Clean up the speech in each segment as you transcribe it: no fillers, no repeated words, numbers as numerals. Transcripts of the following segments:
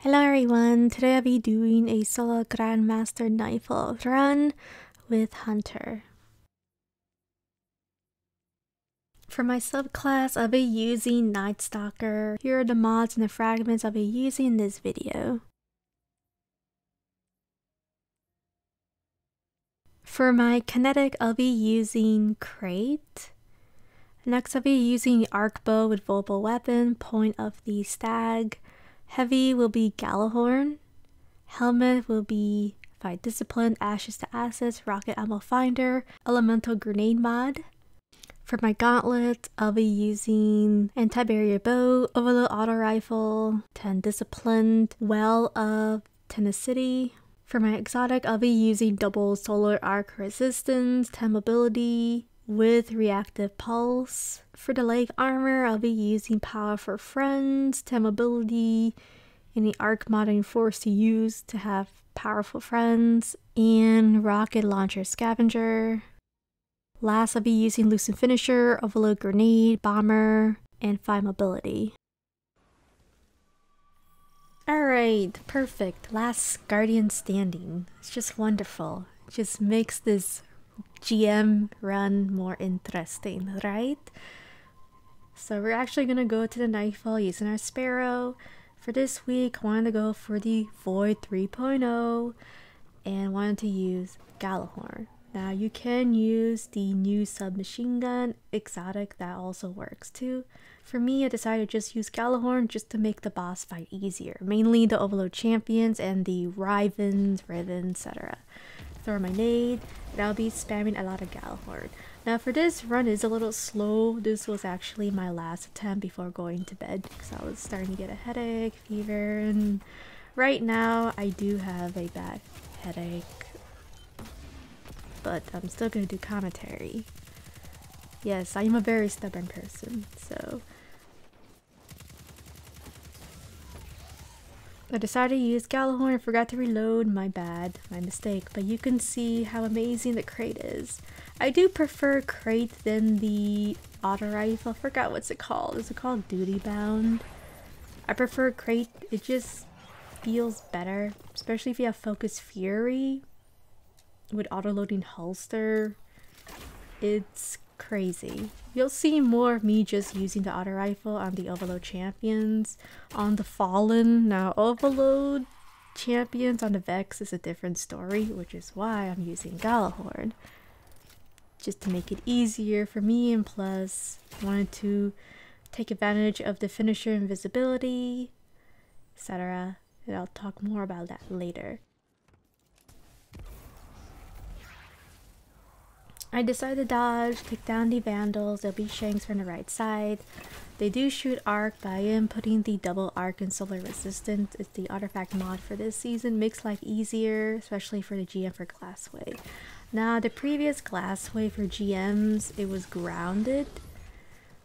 Hello everyone, today I'll be doing a solo Grandmaster Nightfall run with Hunter. For my subclass, I'll be using Night Stalker. Here are the mods and the fragments I'll be using in this video. For my kinetic, I'll be using Krait. Next, I'll be using the arc bow with Volpal weapon, point of the stag. Heavy will be Gjallarhorn. Helmet will be Fight Discipline, Ashes to Assets, Rocket Ammo Finder, Elemental Grenade mod. For my gauntlet, I'll be using Anti-Barrier Bow, Overload Auto Rifle, 10 Disciplined, Well of Tenacity. For my exotic, I'll be using double Solar Arc Resistance, 10 Mobility, with Reactive Pulse. For the leg armor, I'll be using Power for Friends, 10 Mobility, any arc mod I'm forced to use to have powerful friends, and Rocket Launcher Scavenger. Last, I'll be using Lucent Finisher, Overload Grenade, Bomber, and 5 Mobility. Alright, perfect. Last Guardian standing. It's just wonderful. It just makes this GM run more interesting, right? So we're actually gonna go to the Nightfall using our Sparrow. For this week, I wanted to go for the Void 3.0 and wanted to use Gjallarhorn. Now you can use the new submachine gun exotic, that also works too. For me, I decided to just use Gjallarhorn just to make the boss fight easier, mainly the Overload champions and the Wyverns, etc. Throw my nade, and I'll be spamming a lot of Gjallarhorn. Now for this run is a little slow. This was actually my last attempt before going to bed because I was starting to get a headache, fever, and right now I do have a bad headache. But I'm still gonna do commentary. Yes, I am a very stubborn person, so I decided to use Gjallarhorn. I forgot to reload, my bad, my mistake, but you can see how amazing the Krait is. I do prefer Krait than the auto rifle. I forgot what's it called. Is it called Duty Bound? I prefer Krait. It just feels better, especially if you have Focus Fury with auto-loading holster. It's crazy. You'll see more of me just using the auto rifle on the Overload champions. On the Fallen, now Overload champions on the Vex is a different story, which is why I'm using Gjallarhorn. Just to make it easier for me, and plus I wanted to take advantage of the finisher invisibility, etc. And I'll talk more about that later. I decided to dodge, take down the Vandals. There'll be Shanks from the right side. They do shoot arc, but I am putting the double arc and solar resistance. It's the artifact mod for this season. Makes life easier, especially for the GM for Glassway. Now, the previous Glassway for GMs, it was grounded.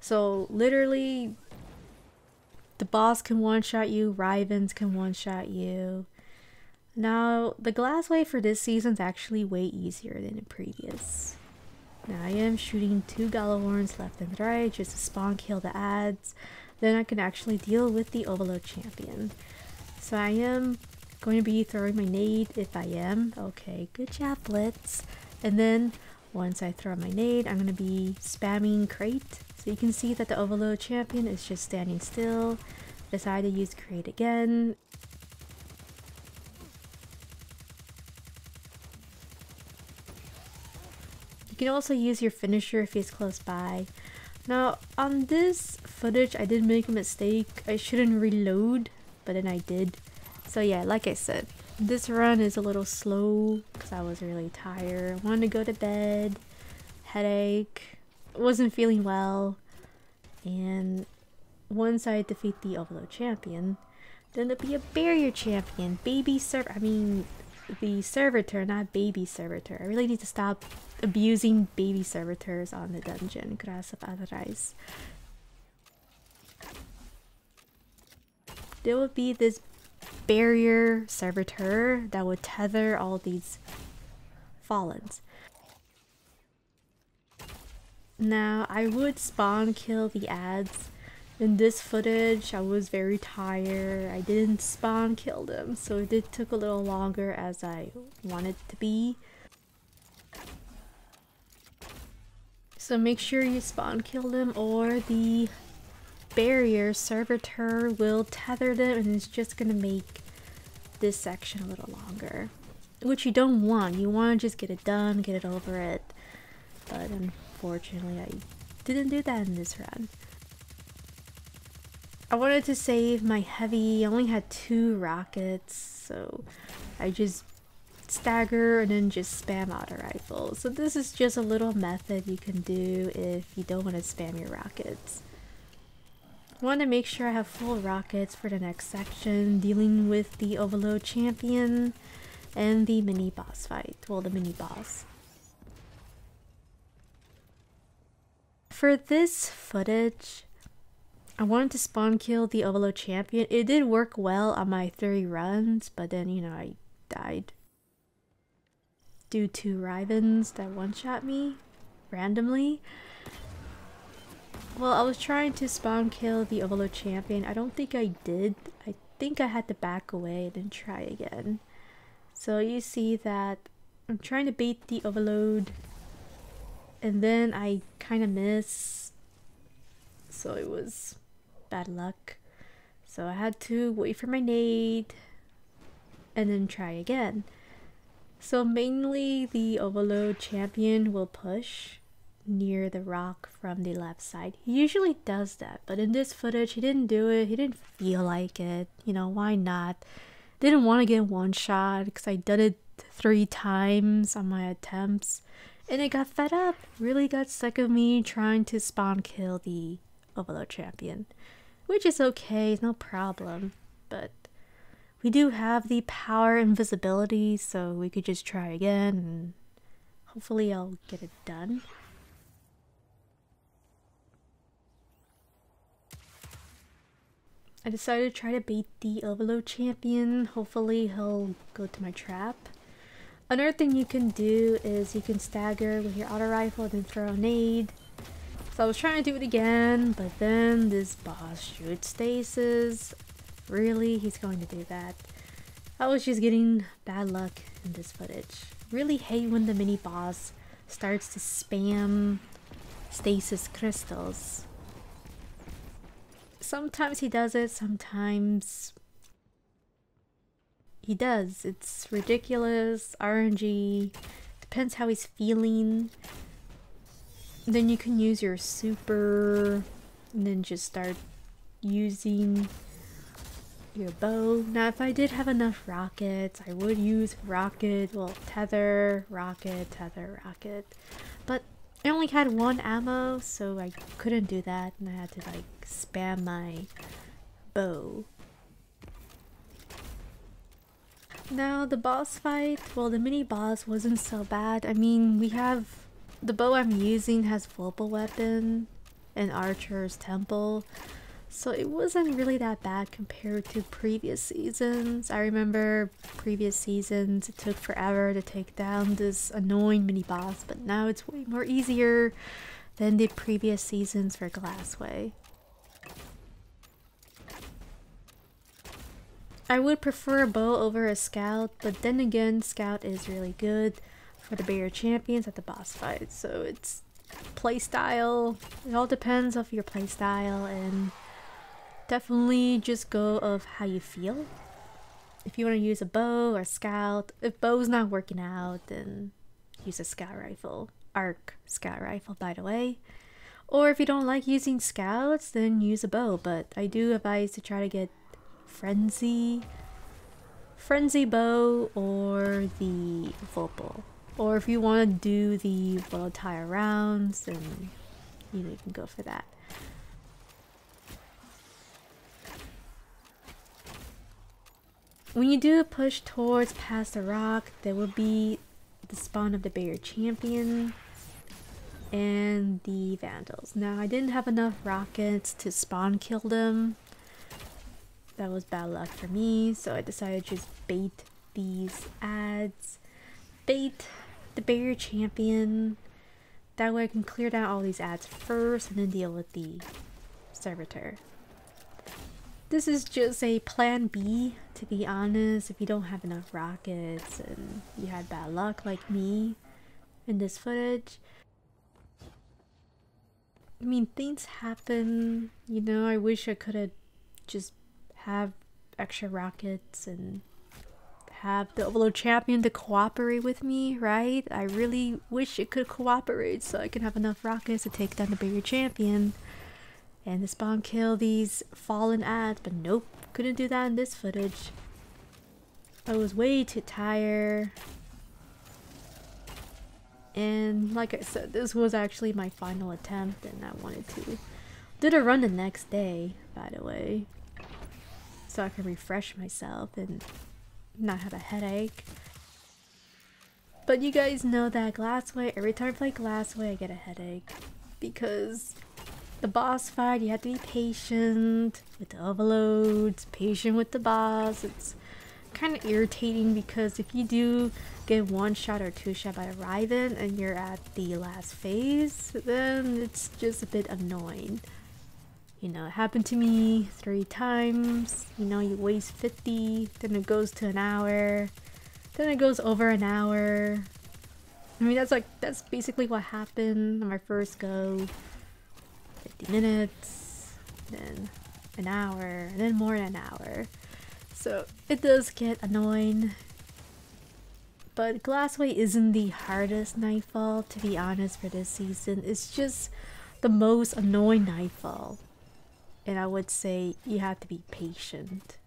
So, literally, the boss can one-shot you, Wyverns can one-shot you. Now, the Glassway for this season is actually way easier than the previous. Now I am shooting 2 Gjallarhorns left and right just to spawn kill the ads. Then I can actually deal with the Overload champion. So I am going to be throwing my nade if I am. Okay, good job, Blitz. And then once I throw my nade, I'm going to be spamming Krait. So you can see that the Overload champion is just standing still. Decided to use Krait again. You can also use your finisher if he's close by. Now, on this footage, I did make a mistake. I shouldn't reload, but then I did. So yeah, like I said, this run is a little slow because I was really tired. I wanted to go to bed, headache, wasn't feeling well. And once I defeat the Overload champion, then there'll be a barrier champion, the servitor, not baby servitor. I really need to stop abusing baby servitors on the dungeon. Gracias. There would be this barrier servitor that would tether all these Fallens. Now, I would spawn kill the ads In this footage, I was very tired. I didn't spawn kill them, so it did took a little longer as I wanted to be. So make sure you spawn kill them, or the barrier servitor will tether them and it's just gonna make this section a little longer, which you don't want. You want to just get it done, get it over it, but unfortunately I didn't do that in this run. I wanted to save my heavy. I only had 2 rockets, so I just stagger and then just spam auto rifle. So this is just a little method you can do if you don't want to spam your rockets. I want to make sure I have full rockets for the next section, dealing with the Overload champion and the mini boss fight. Well, the mini boss. For this footage, I wanted to spawn kill the Overload champion. It did work well on my 3 runs, but then, you know, I died due to Wyverns that one-shot me randomly. Well, I was trying to spawn kill the Overload champion. I don't think I did. I think I had to back away and then try again. So you see that I'm trying to bait the Overload and then I kind of miss. So it was bad luck. So I had to wait for my nade and then try again. So mainly the Overload champion will push near the rock from the left side. He usually does that, but in this footage he didn't do it. He didn't feel like it. You know, why not? Didn't want to get one shot because I did it 3 times on my attempts and I got fed up. Really got sick of me trying to spawn kill the Overload champion, which is okay, no problem, but we do have the power invisibility, so we could just try again and hopefully I'll get it done. I decided to try to bait the Overload champion. Hopefully he'll go to my trap. Another thing you can do is you can stagger with your auto rifle and then throw a nade. So I was trying to do it again, but then this boss shoots stasis. Really? He's going to do that? I was just getting bad luck in this footage. Really hate when the mini boss starts to spam stasis crystals. Sometimes he does it, sometimes he does. It's ridiculous, RNG, depends how he's feeling. Then you can use your super and then just start using your bow. Now if I did have enough rockets, I would use rocket, well, tether, rocket, but I only had 1 ammo, so I couldn't do that and I had to like spam my bow. Now the boss fight, well, the mini boss wasn't so bad. I mean, we have the bow I'm using has Vulpal weapon and Archer's temple, so it wasn't really that bad compared to previous seasons. I remember previous seasons it took forever to take down this annoying mini boss, but now it's way more easier than the previous seasons for Glassway. I would prefer a bow over a scout, but then again, scout is really good for the barrier champions at the boss fight, so it's playstyle. It all depends on your playstyle, and definitely just go of how you feel. If you want to use a bow or scout, if bow's not working out, then use a scout rifle. Arc scout rifle, by the way. Or if you don't like using scouts, then use a bow, but I do advise to try to get frenzy bow or the Vulpal. Or if you want to do the volatile rounds, then you can go for that. When you do push towards past the rock, there will be the spawn of the barrier champion and the vandals. Now I didn't have enough rockets to spawn kill them. That was bad luck for me, so I decided to just bait these ads. Bait the barrier champion. That way I can clear down all these ads first and then deal with the servitor. This is just a plan B, to be honest, if you don't have enough rockets and you had bad luck like me in this footage. I mean, things happen, you know. I wish I could have just have extra rockets and have the Overlord champion to cooperate with me, right? I really wish it could cooperate so I can have enough rockets to take down the bigger champion and to spawn kill these fallen ads, but nope, couldn't do that in this footage. I was way too tired. And like I said, this was actually my final attempt and I wanted to do the run the next day, by the way, so I can refresh myself and not have a headache. But you guys know that Glassway, every time I play Glassway I get a headache because the boss fight, you have to be patient with the overloads, patient with the boss. It's kind of irritating because if you do get one shot or two shot by a Wyvern and you're at the last phase, then it's just a bit annoying. You know, it happened to me 3 times. You know, you waste 50, then it goes to an hour, then it goes over an hour. I mean, that's basically what happened on my first go. 50 minutes, then an hour, and then more than an hour. So it does get annoying. But Glassway isn't the hardest Nightfall, to be honest, for this season. It's just the most annoying Nightfall. And I would say you have to be patient.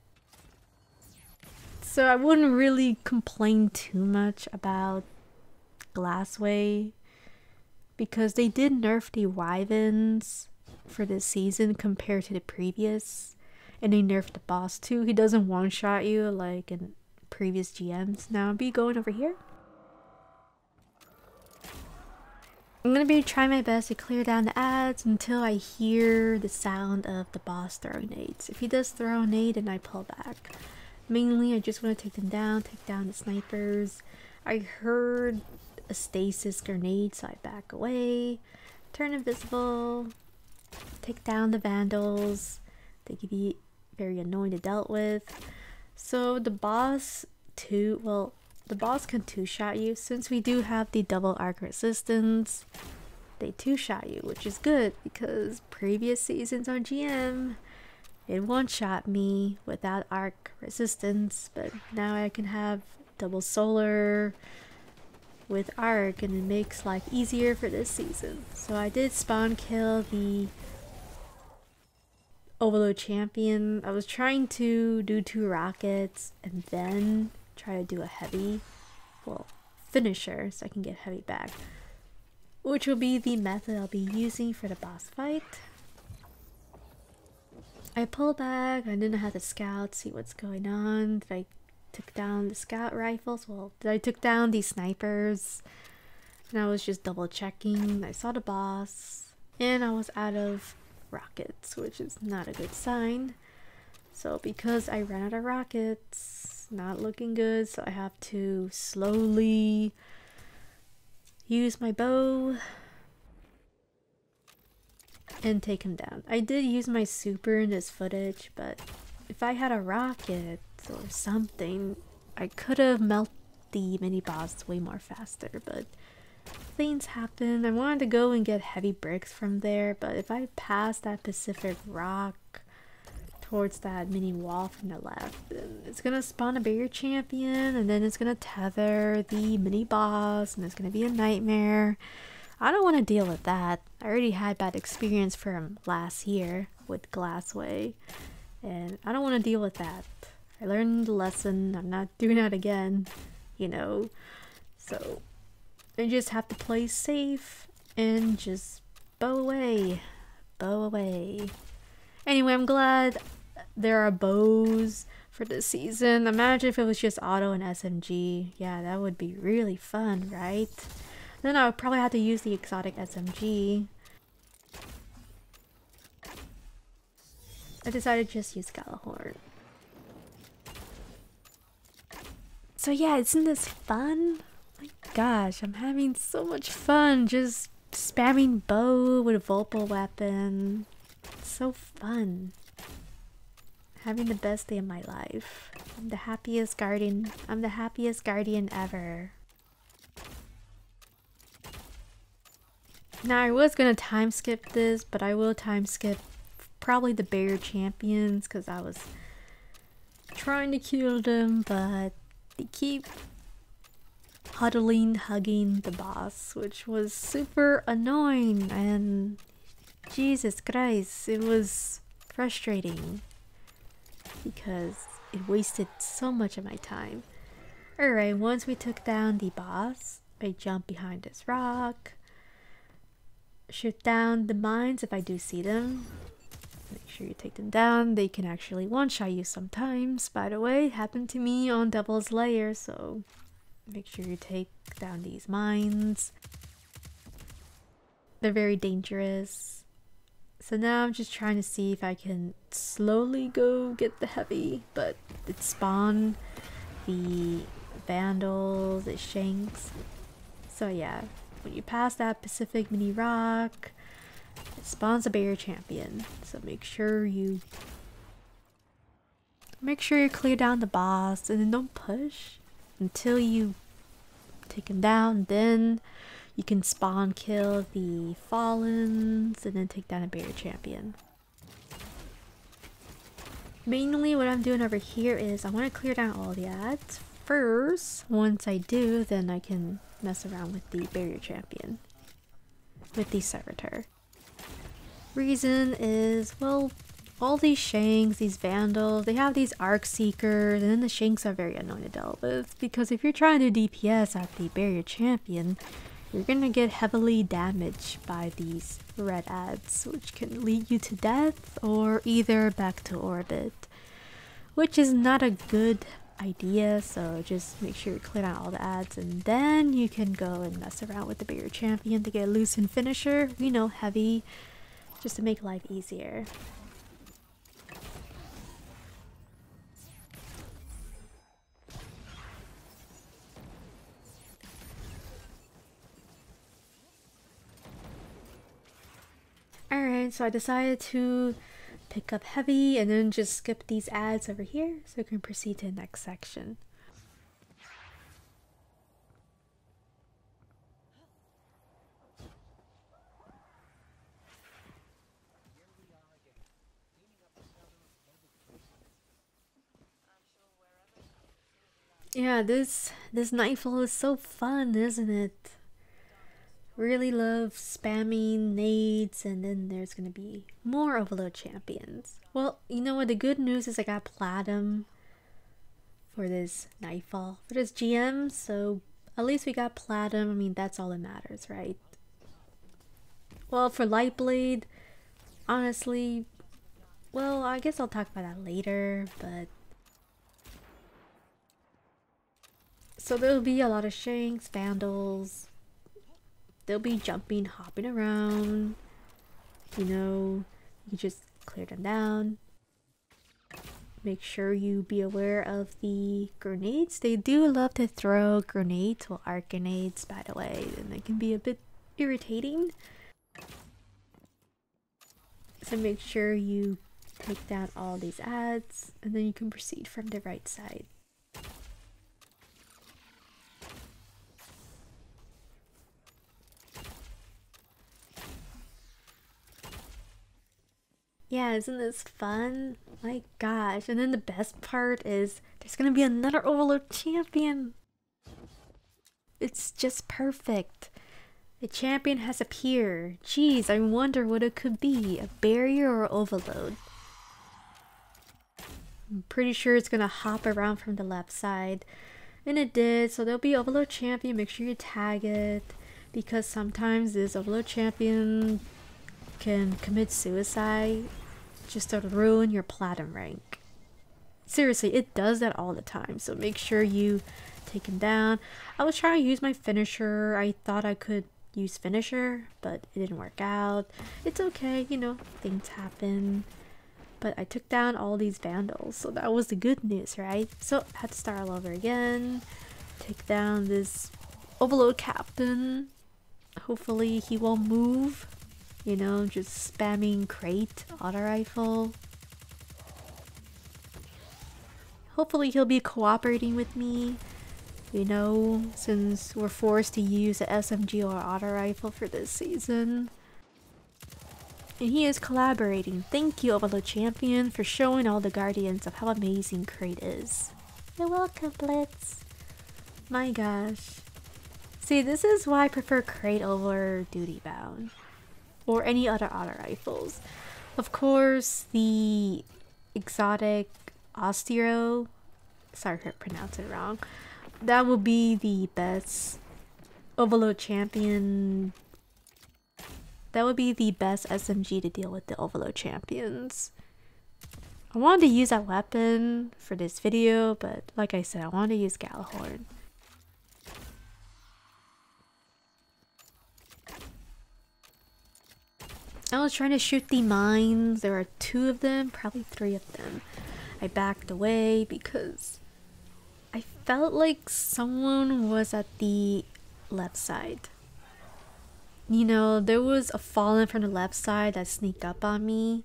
So I wouldn't really complain too much about Glassway because they did nerf the Wyverns for this season compared to the previous, and they nerfed the boss too. He doesn't one-shot you like in previous GMs. Now I'll be going over here. I'm gonna be trying my best to clear down the ads until I hear the sound of the boss throwing nades. If he does throw a nade, then I pull back. Mainly I just want to take them down, take down the snipers. I heard a stasis grenade, so I back away, turn invisible, take down the vandals. They can be very annoying to deal with. So the boss the boss can two-shot you. Since we do have the double arc resistance, they two-shot you, which is good because previous seasons on GM it one-shot me without arc resistance, but now I can have double solar with arc and it makes life easier for this season. So I did spawn kill the Overlord champion. I was trying to do 2 rockets and then try to do a heavy, well, finisher so I can get heavy back, which will be the method I'll be using for the boss fight. I pull back. I didn't have to scout, see what's going on. Did I took down the scout rifles? Well, I took down the snipers and I was just double checking. I saw the boss and I was out of rockets, which is not a good sign. So because I ran out of rockets, not looking good, so I have to slowly use my bow and take him down. I did use my super in this footage, but if I had a rocket or something, I could have melted the mini boss way more faster, but things happen. I wanted to go and get heavy bricks from there, but if I pass that Pacific rock towards that mini wall from the left, then it's gonna spawn a bigger champion and then it's gonna tether the mini boss and it's gonna be a nightmare. I don't want to deal with that. I already had bad experience from last year with Glassway and I don't want to deal with that. I learned the lesson. I'm not doing that again, you know. So I just have to play safe and just bow away. Bow away. Anyway, I'm glad there are bows for this season. Imagine if it was just auto and SMG. Yeah, that would be really fun, right? Then I would probably have to use the exotic SMG. I decided to just use Gjallarhorn. So yeah, isn't this fun? My gosh, I'm having so much fun just spamming bow with a Vulpal weapon. It's so fun. Having the best day of my life. I'm the happiest guardian. I'm the happiest guardian ever. Now I was gonna time skip this, but I will time skip probably the barrier champions because I was trying to kill them, but they keep hugging the boss, which was super annoying, and Jesus Christ, it was frustrating because it wasted so much of my time. Alright, once we took down the boss, I jump behind this rock, shoot down the mines if I do see them. Make sure you take them down. They can actually one-shot you sometimes. By the way, it happened to me on Devil's Lair, so make sure you take down these mines. They're very dangerous. So now I'm just trying to see if I can slowly go get the heavy, but it spawned the vandals, the shanks. So yeah, when you pass that Pacific mini rock, it spawns a barrier champion. So make sure you clear down the boss and then don't push until you take him down. Then you can spawn kill the Fallens and then take down a barrier champion. Mainly what I'm doing over here is I want to clear down all the ads first. Once I do, then I can mess around with the barrier champion, with the servitor. Reason is, well, all these shanks, these vandals, they have these arc seekers, and then the shanks are very annoying to deal with because if you're trying to do DPS at the barrier champion, you're gonna get heavily damaged by these red ads, which can lead you to death or either back to orbit, which is not a good idea. So just make sure you clear out all the ads and then you can go and mess around with the barrier champion to get Lucent Finisher, you know, heavy, just to make life easier. Alright, so I decided to pick up heavy and then just skip these ads over here so I can proceed to the next section. Yeah, this Nightfall is so fun, isn't it? Really love spamming nades, and then there's gonna be more Overload champions. Well, you know what, the good news is I got Platinum for this Nightfall, for this GM, so at least we got Platinum. I mean, that's all that matters, right? Well, for Lightblade, honestly, well, I guess I'll talk about that later, but so there'll be a lot of shanks, vandals. They'll be jumping, hopping around. You know, you just clear them down. Make sure you be aware of the grenades. They do love to throw grenades, well, arc grenades, by the way, and they can be a bit irritating. So make sure you take down all these ads, and then you can proceed from the right side. Yeah, isn't this fun? My gosh. And then the best part is there's gonna be another Overload champion. It's just perfect. A champion has appeared. Jeez, I wonder what it could be. A barrier or Overload? I'm pretty sure it's gonna hop around from the left side. And it did, so there'll be Overload champion. Make sure you tag it, because sometimes this Overload champion can commit suicide just to ruin your platinum rank. Seriously, it does that all the time, so make sure you take him down. I was trying to use my finisher. I thought I could use finisher, but it didn't work out. It's okay, you know, things happen. But I took down all these vandals, so that was the good news, right? So I had to start all over again. Take down this Overload captain. Hopefully he won't move. You know, just spamming Krait auto rifle. Hopefully he'll be cooperating with me, you know, since we're forced to use the SMG or auto rifle for this season. And he is collaborating. Thank you, Overload Champion, for showing all the Guardians of how amazing Krait is. You're welcome, Blitz. My gosh. See, this is why I prefer Krait over Duty Bound. Or any other auto rifles. Of course, the exotic Asterion, sorry if I pronounced it wrong, that will be the best Overload Champion. That would be the best SMG to deal with the Overload Champions. I wanted to use that weapon for this video, but like I said, I wanted to use Gjallarhorn. I was trying to shoot the mines. There are 2 of them, probably 3 of them. I backed away because I felt like someone was at the left side. You know, there was a fallen from the left side that sneaked up on me.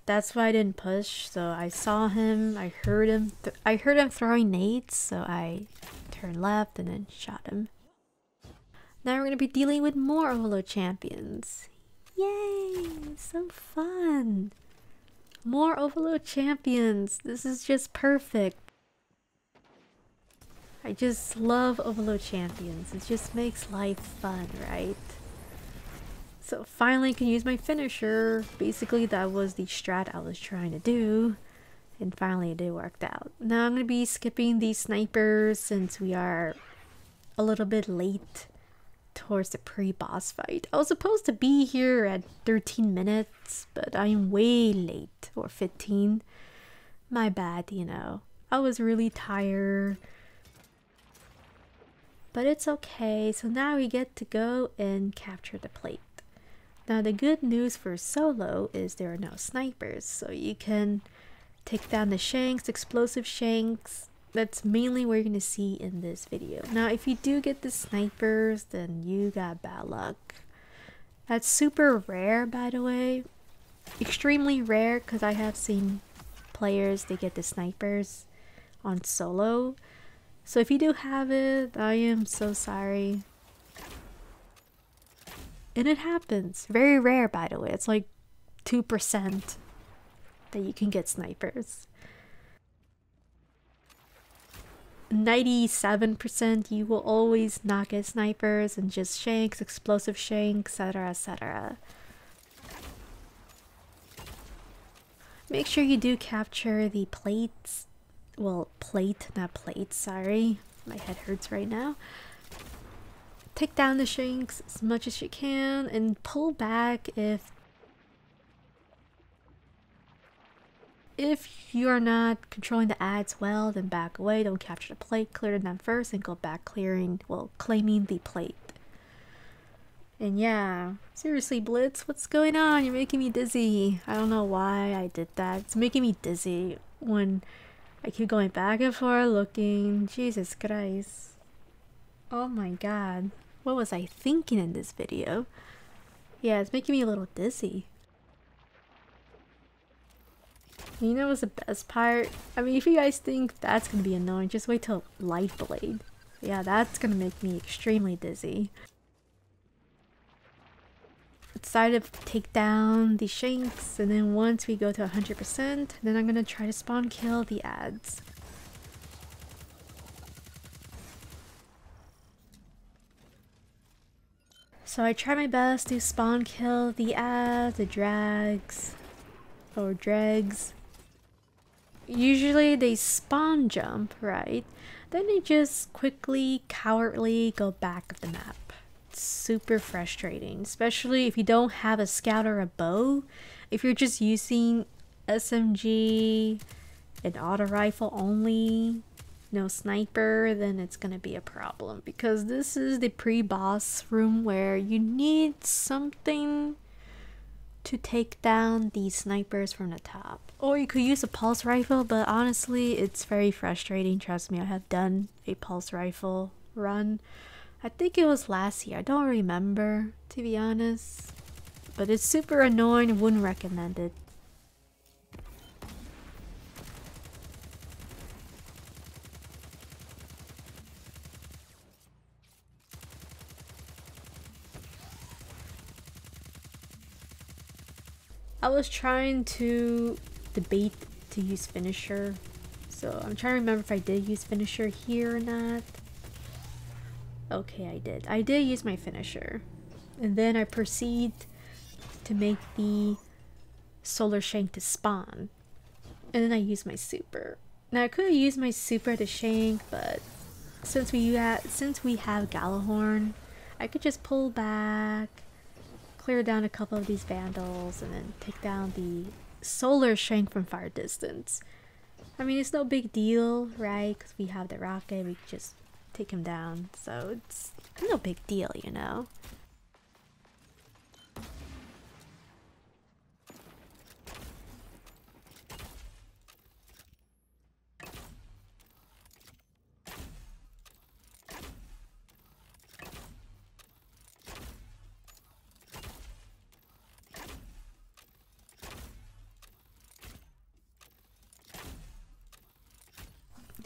That's why I didn't push. So I saw him, I heard him throwing nades, so I turned left and then shot him. Now we're going to be dealing with more Overload Champions. Yay! So fun! More Overload Champions! This is just perfect. I just love Overload Champions. It just makes life fun, right? So finally I can use my finisher. Basically that was the strat I was trying to do. And finally it worked out. Now I'm going to be skipping these snipers since we are a little bit late towards the pre-boss fight. I was supposed to be here at 13 minutes, but I'm way late, or 15. My bad, you know. I was really tired. But it's okay, so now we get to go and capture the plate. Now the good news for solo is there are no snipers, so you can take down the shanks, explosive shanks. That's mainly what you're going to see in this video. Now if you do get the snipers, then you got bad luck. That's super rare, by the way. Extremely rare, because I have seen players, they get the snipers on solo. So if you do have it, I am so sorry. And it happens. Very rare, by the way. It's like 2% that you can get snipers. 97% you will always not get snipers and just shanks, explosive shanks, etc, etc. Make sure you do capture the plates. Well, plate, not plates, sorry. My head hurts right now. Take down the shanks as much as you can and pull back if you are not controlling the ads well, then back away. Don't capture the plate, clear them first and go back claiming the plate. And yeah, seriously Blitz, what's going on? You're making me dizzy. I don't know why I did that. It's making me dizzy when I keep going back and forth looking. Jesus Christ. Oh my god. What was I thinking in this video? Yeah, it's making me a little dizzy. You know what's the best part? I mean, if you guys think that's gonna be annoying, just wait till Light Blade. Yeah, that's gonna make me extremely dizzy. Decided to take down the shanks, and then once we go to 100%, then I'm gonna try to spawn kill the ads. So I try my best to spawn kill the ads, the drags, or dregs. Usually they spawn jump, right? Then they just quickly, cowardly go back of the map. It's super frustrating, especially if you don't have a scout or a bow. If you're just using SMG and auto rifle only, no sniper, then it's gonna be a problem, because this is the pre-boss room where you need something to take down the snipers from the top. Or you could use a pulse rifle, but honestly it's very frustrating. Trust me, I have done a pulse rifle run. I think it was last year, I don't remember, to be honest. but it's super annoying, wouldn't recommend it. I was trying to debate to use Finisher, so I'm trying to remember if I did use Finisher here or not. Okay, I did. I did use my Finisher. And then I proceed to make the Solar Shank to spawn. And then I use my super. Now I could have used my super to Shank, but since we have Gjallarhorn, I could just pull back, clear down a couple of these Vandals, and then take down the Solar Shank from far distance. I mean, it's no big deal, right? Because we have the rocket, we can just take him down. So it's no big deal, you know?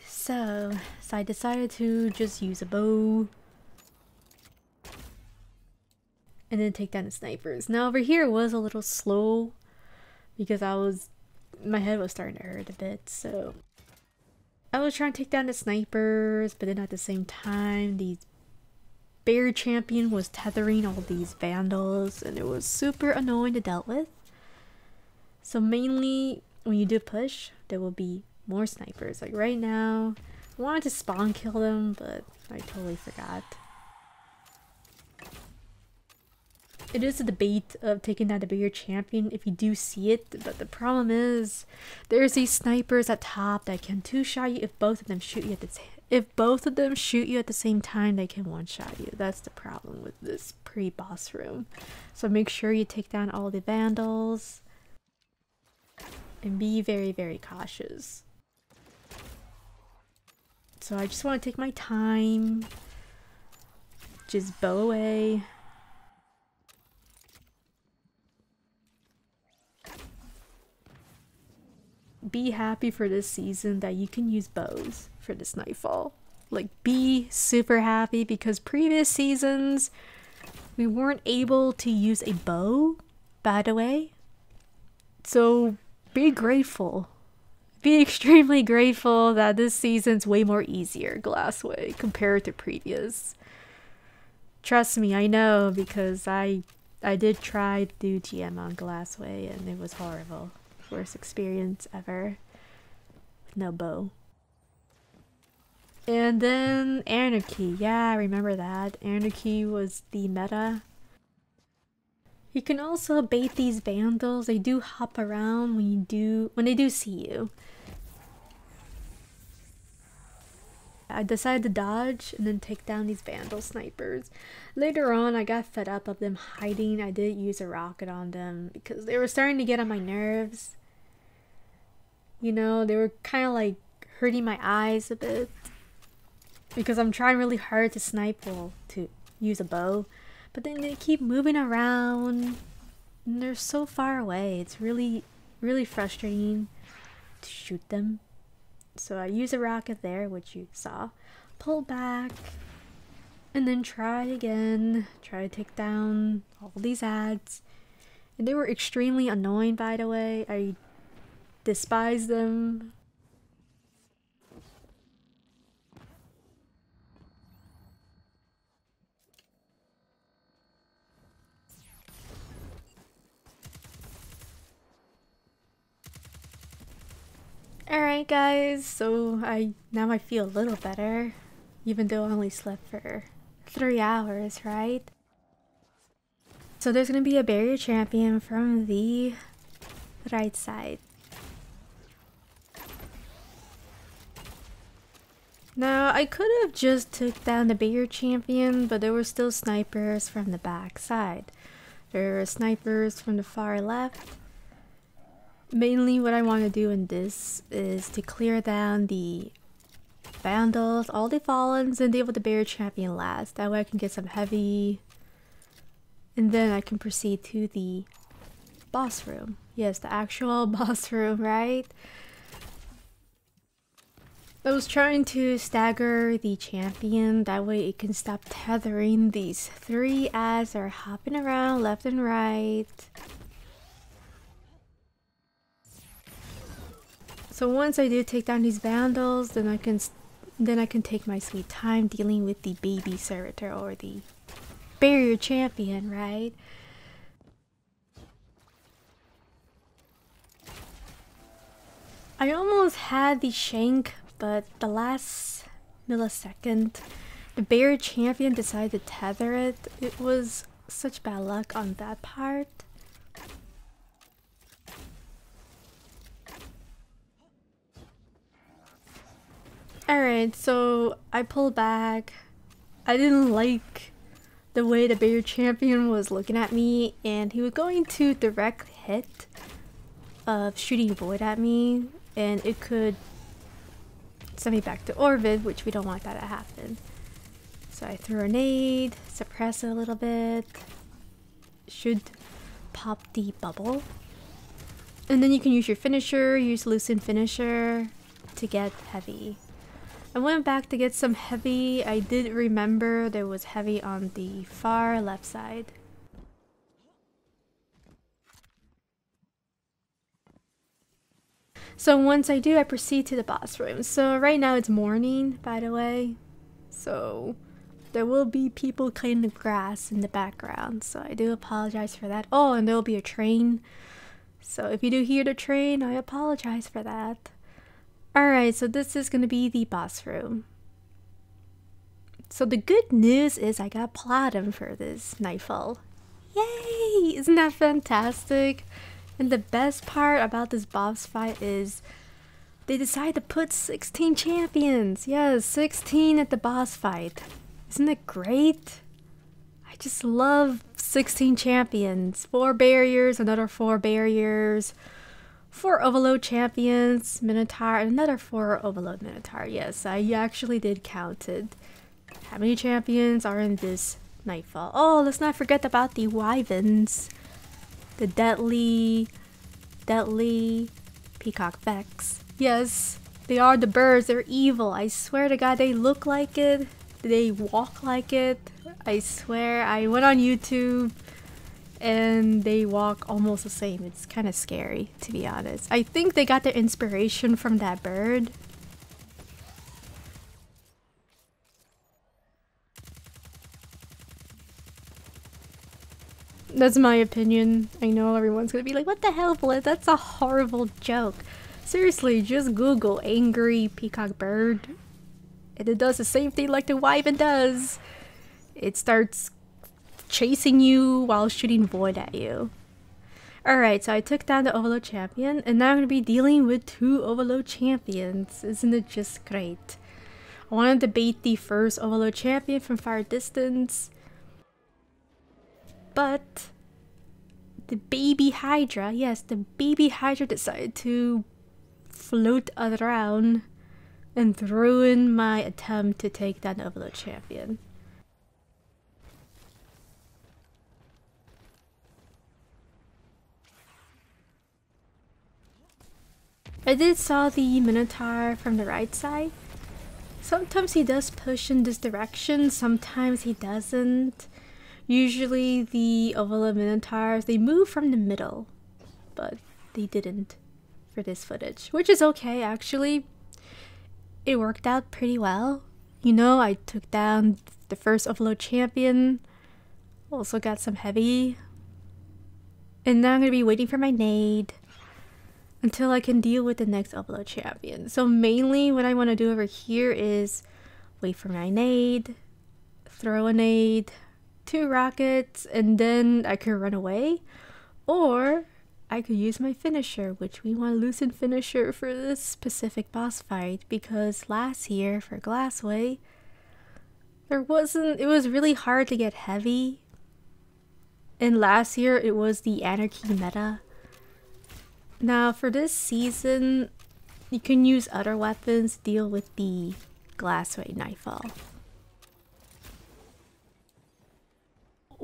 So I decided to just use a bow and then take down the snipers. Now over here was a little slow because my head was starting to hurt a bit, so I was trying to take down the snipers, but then at the same time the bear champion was tethering all these Vandals and it was super annoying to deal with. So mainly when you do push, there will be more snipers. Like right now, I wanted to spawn kill them, but I totally forgot. It is a debate of taking down the bigger champion if you do see it, but the problem is there's these snipers at top that can two-shot you if both of them shoot you at the same time. They can one-shot you. That's the problem with this pre-boss room. So make sure you take down all the Vandals and be very, very cautious. So I just want to take my time, just bow away. Be happy for this season that you can use bows for this Nightfall. Like, be super happy because previous seasons we weren't able to use a bow, by the way. So be grateful. Be extremely grateful that this season's way more easier, Glassway, compared to previous. Trust me, I know, because I did try to do GM on Glassway and it was horrible. Worst experience ever. With no bow. And then Anarchy. Yeah, I remember that. Anarchy was the meta. You can also bait these Vandals. They do hop around when they do see you. I decided to dodge and then take down these Vandal snipers. Later on, I got fed up of them hiding. I did use a rocket on them because they were starting to get on my nerves. You know, they were kind of like hurting my eyes a bit because I'm trying really hard to snipe, well, to use a bow. But then they keep moving around and they're so far away. It's really, really frustrating to shoot them. So I use a rocket there, which you saw. Pull back. And then try again. Try to take down all these ads. And they were extremely annoying, by the way. I despise them. Alright guys, so now I feel a little better, even though I only slept for 3 hours, right? So there's gonna be a barrier champion from the right side. Now I could have just took down the barrier champion, but there were still snipers from the back side. There were snipers from the far left. Mainly what I want to do in this is to clear down the Vandals, all the Fallens, and deal with the Bear Champion last. That way I can get some heavy And then I can proceed to the boss room. Yes, the actual boss room, right? I was trying to stagger the champion, that way it can stop tethering these three as they're hopping around left and right. So once I do take down these vandals, then I can take my sweet time dealing with the baby servitor or the barrier champion, right? I almost had the shank, but the last millisecond, the barrier champion decided to tether it. It was such bad luck on that part. Alright, so I pulled back. I didn't like the way the barrier champion was looking at me, and he was going to direct hit of shooting void at me, and it could send me back to orbit, which we don't want that to happen. So I threw a nade, suppress it a little bit, should pop the bubble, and then you can use your finisher, use Lucent Finisher to get heavy. I went back to get some heavy. I did remember there was heavy on the far left side. So once I do, I proceed to the boss room. So right now it's morning, by the way. So there will be people cutting the grass in the background. So I do apologize for that. Oh, and there will be a train. So if you do hear the train, I apologize for that. Alright, so this is going to be the boss room. So the good news is I got Platinum for this Nightfall. Yay! Isn't that fantastic? And the best part about this boss fight is they decided to put 16 champions. Yes, 16 at the boss fight. Isn't it great? I just love 16 champions. 4 barriers, another 4 barriers. 4 overload champions, Minotaur, and another 4 overload Minotaur. Yes, I actually did count it. How many champions are in this Nightfall? Oh, let's not forget about the Wyverns. The deadly Peacock Vex. Yes, they are the birds. They're evil. I swear to God, they look like it. They walk like it. I swear, I went on YouTube and they walk almost the same. It's kind of scary, to be honest. I think they got their inspiration from that bird. That's my opinion. I know everyone's gonna be like, what the hell, Blitz? That's a horrible joke. Seriously, just Google angry peacock bird. And it does the same thing like the wyvern does. It starts chasing you while shooting void at you. Alright, so I took down the overload champion, and now I'm gonna be dealing with 2 overload champions. Isn't it just great? I wanted to bait the first overload champion from far distance, but the baby Hydra, yes, the baby Hydra decided to float around and ruin my attempt to take down the overload champion. I did saw the Minotaur from the right side. Sometimes he does push in this direction, sometimes he doesn't. Usually the overload Minotaurs, they move from the middle, but they didn't for this footage, which is okay actually. It worked out pretty well. You know, I took down the first overload champion, also got some heavy, and now I'm gonna be waiting for my nade until I can deal with the next overload champion. So mainly what I want to do over here is wait for my nade, throw a nade, 2 rockets, and then I could run away, or I could use my finisher, which we want Lucent Finisher for this specific boss fight, because last year for Glassway, it was really hard to get heavy, and last year it was the anarchy meta. Now for this season, you can use other weapons to deal with the Glassway Nightfall.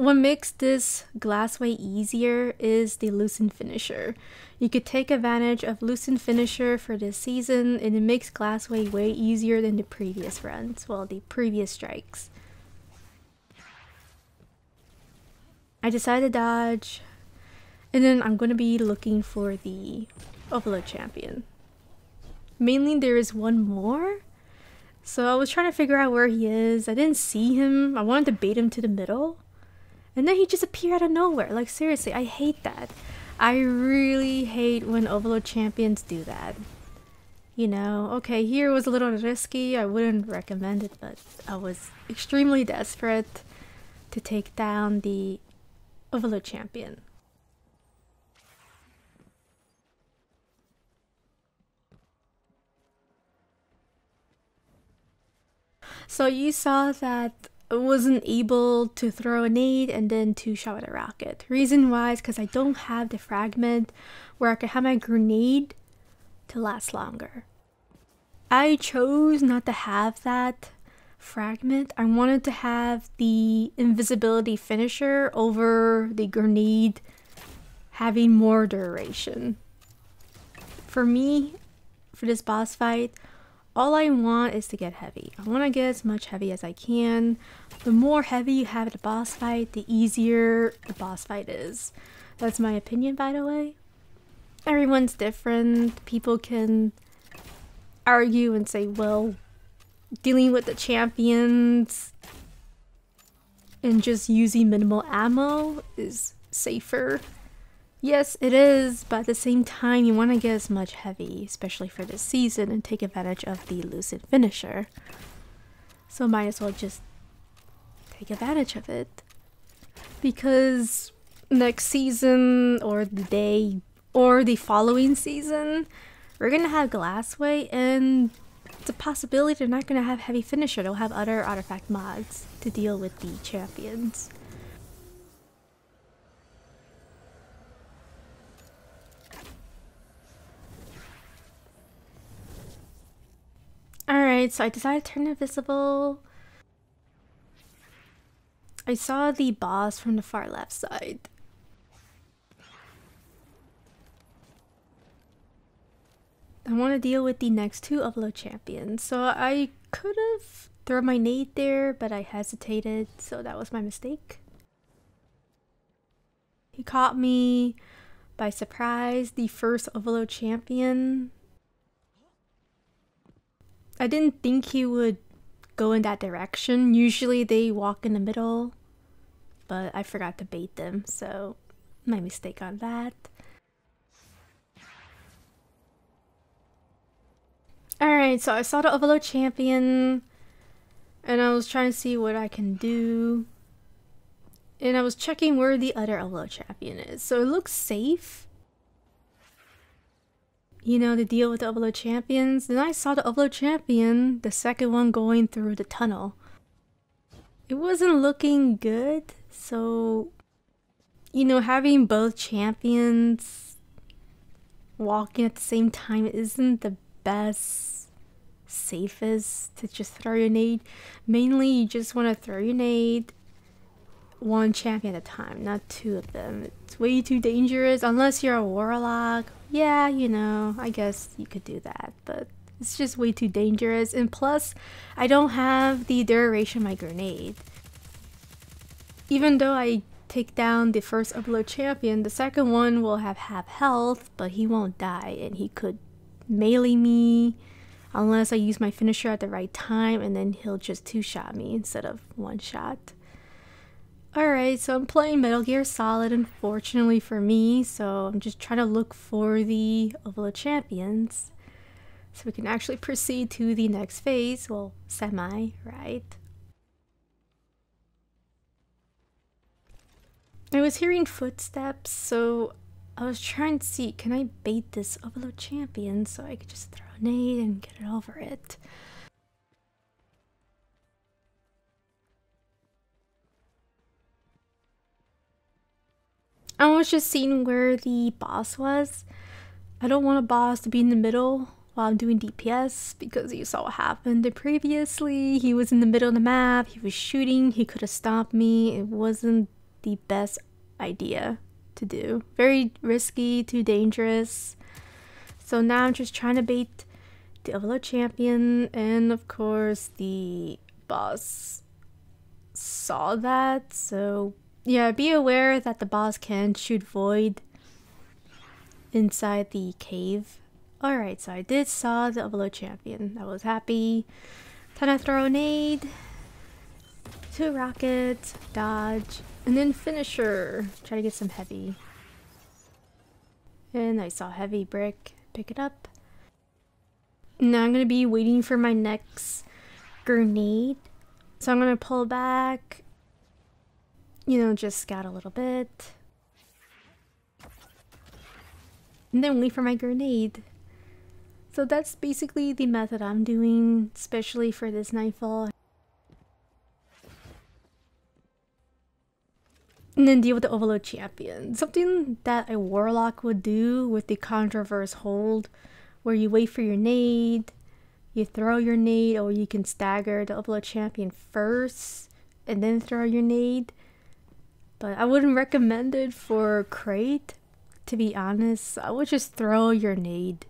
What makes this Glassway easier is the Lucent Finisher. You could take advantage of Lucent Finisher for this season, and it makes Glassway way easier than the previous runs, well, the previous strikes. I decided to dodge, and then I'm going to be looking for the Overload Champion. Mainly there is one more, so I was trying to figure out where he is. I didn't see him. I wanted to bait him to the middle. And then he just appeared out of nowhere. Like, seriously, I hate that. I really hate when Overload Champions do that. You know, okay, here was a little risky. I wouldn't recommend it, but I was extremely desperate to take down the Overload Champion. So you saw that I wasn't able to throw a nade and then two-shot with a rocket. Reason why is because I don't have the fragment where I can have my grenade to last longer. I chose not to have that fragment. I wanted to have the invisibility finisher over the grenade having more duration. For me, for this boss fight, all I want is to get heavy. I want to get as much heavy as I can. The more heavy you have at the boss fight, the easier the boss fight is. That's my opinion, by the way. Everyone's different. People can argue and say, well, dealing with the champions and just using minimal ammo is safer. Yes, it is, but at the same time, you want to get as much heavy, especially for this season, and take advantage of the Lucent Finisher. So might as well just take advantage of it. Because next season, or the day, or the following season, we're going to have Glassway, and it's a possibility they're not going to have Heavy Finisher. They'll have other artifact mods to deal with the champions. Alright, so I decided to turn invisible. I saw the boss from the far left side. I want to deal with the next two Overload champions. So I could have thrown my nade there, but I hesitated, so that was my mistake. He caught me by surprise, the first Overload champion. I didn't think he would go in that direction. Usually they walk in the middle, but I forgot to bait them, so my mistake on that. Alright, so I saw the Overload champion, and I was trying to see what I can do. And I was checking where the other Overload champion is. So it looks safe, you know, to deal with the Overload champions. Then I saw the Overload champion, the second one, going through the tunnel. It wasn't looking good, so, you know, having both champions walking at the same time isn't the best, safest to just throw your nade. Mainly, you just want to throw your nade one champion at a time, not two of them. It's way too dangerous unless you're a Warlock. Yeah, you know, I guess you could do that, but it's just way too dangerous. And plus, I don't have the duration of my grenade. Even though I take down the first Overload champion, the second one will have half health, but he won't die, and he could melee me unless I use my finisher at the right time, and then he'll just two-shot me instead of one shot. Alright, so I'm playing Metal Gear Solid, unfortunately for me, so I'm just trying to look for the Overload champions so we can actually proceed to the next phase. Well, semi, right? I was hearing footsteps, so I was trying to see, can I bait this Overload champion so I could just throw a nade and get it over it? I was just seeing where the boss was. I don't want a boss to be in the middle while I'm doing DPS, because you saw what happened previously. He was in the middle of the map, he was shooting, he could have stopped me. It wasn't the best idea to do. Very risky, too dangerous. So now I'm just trying to bait the Overlord champion, and of course the boss saw that. So yeah, be aware that the boss can shoot void inside the cave. Alright, so I did saw the Overlord champion. I was happy. Time to throw a nade. 2 rockets, dodge, and then finisher. Try to get some heavy. And I saw heavy brick. Pick it up. Now I'm gonna be waiting for my next grenade. So I'm gonna pull back. You know, just scout a little bit. And then wait for my grenade. So that's basically the method I'm doing, especially for this Nightfall. And then deal with the Overlord champion. Something that a Warlock would do with the Controverse hold, where you wait for your nade, you throw your nade, or you can stagger the Overlord champion first and then throw your nade. But I wouldn't recommend it for Krait, to be honest. I would just throw your nade.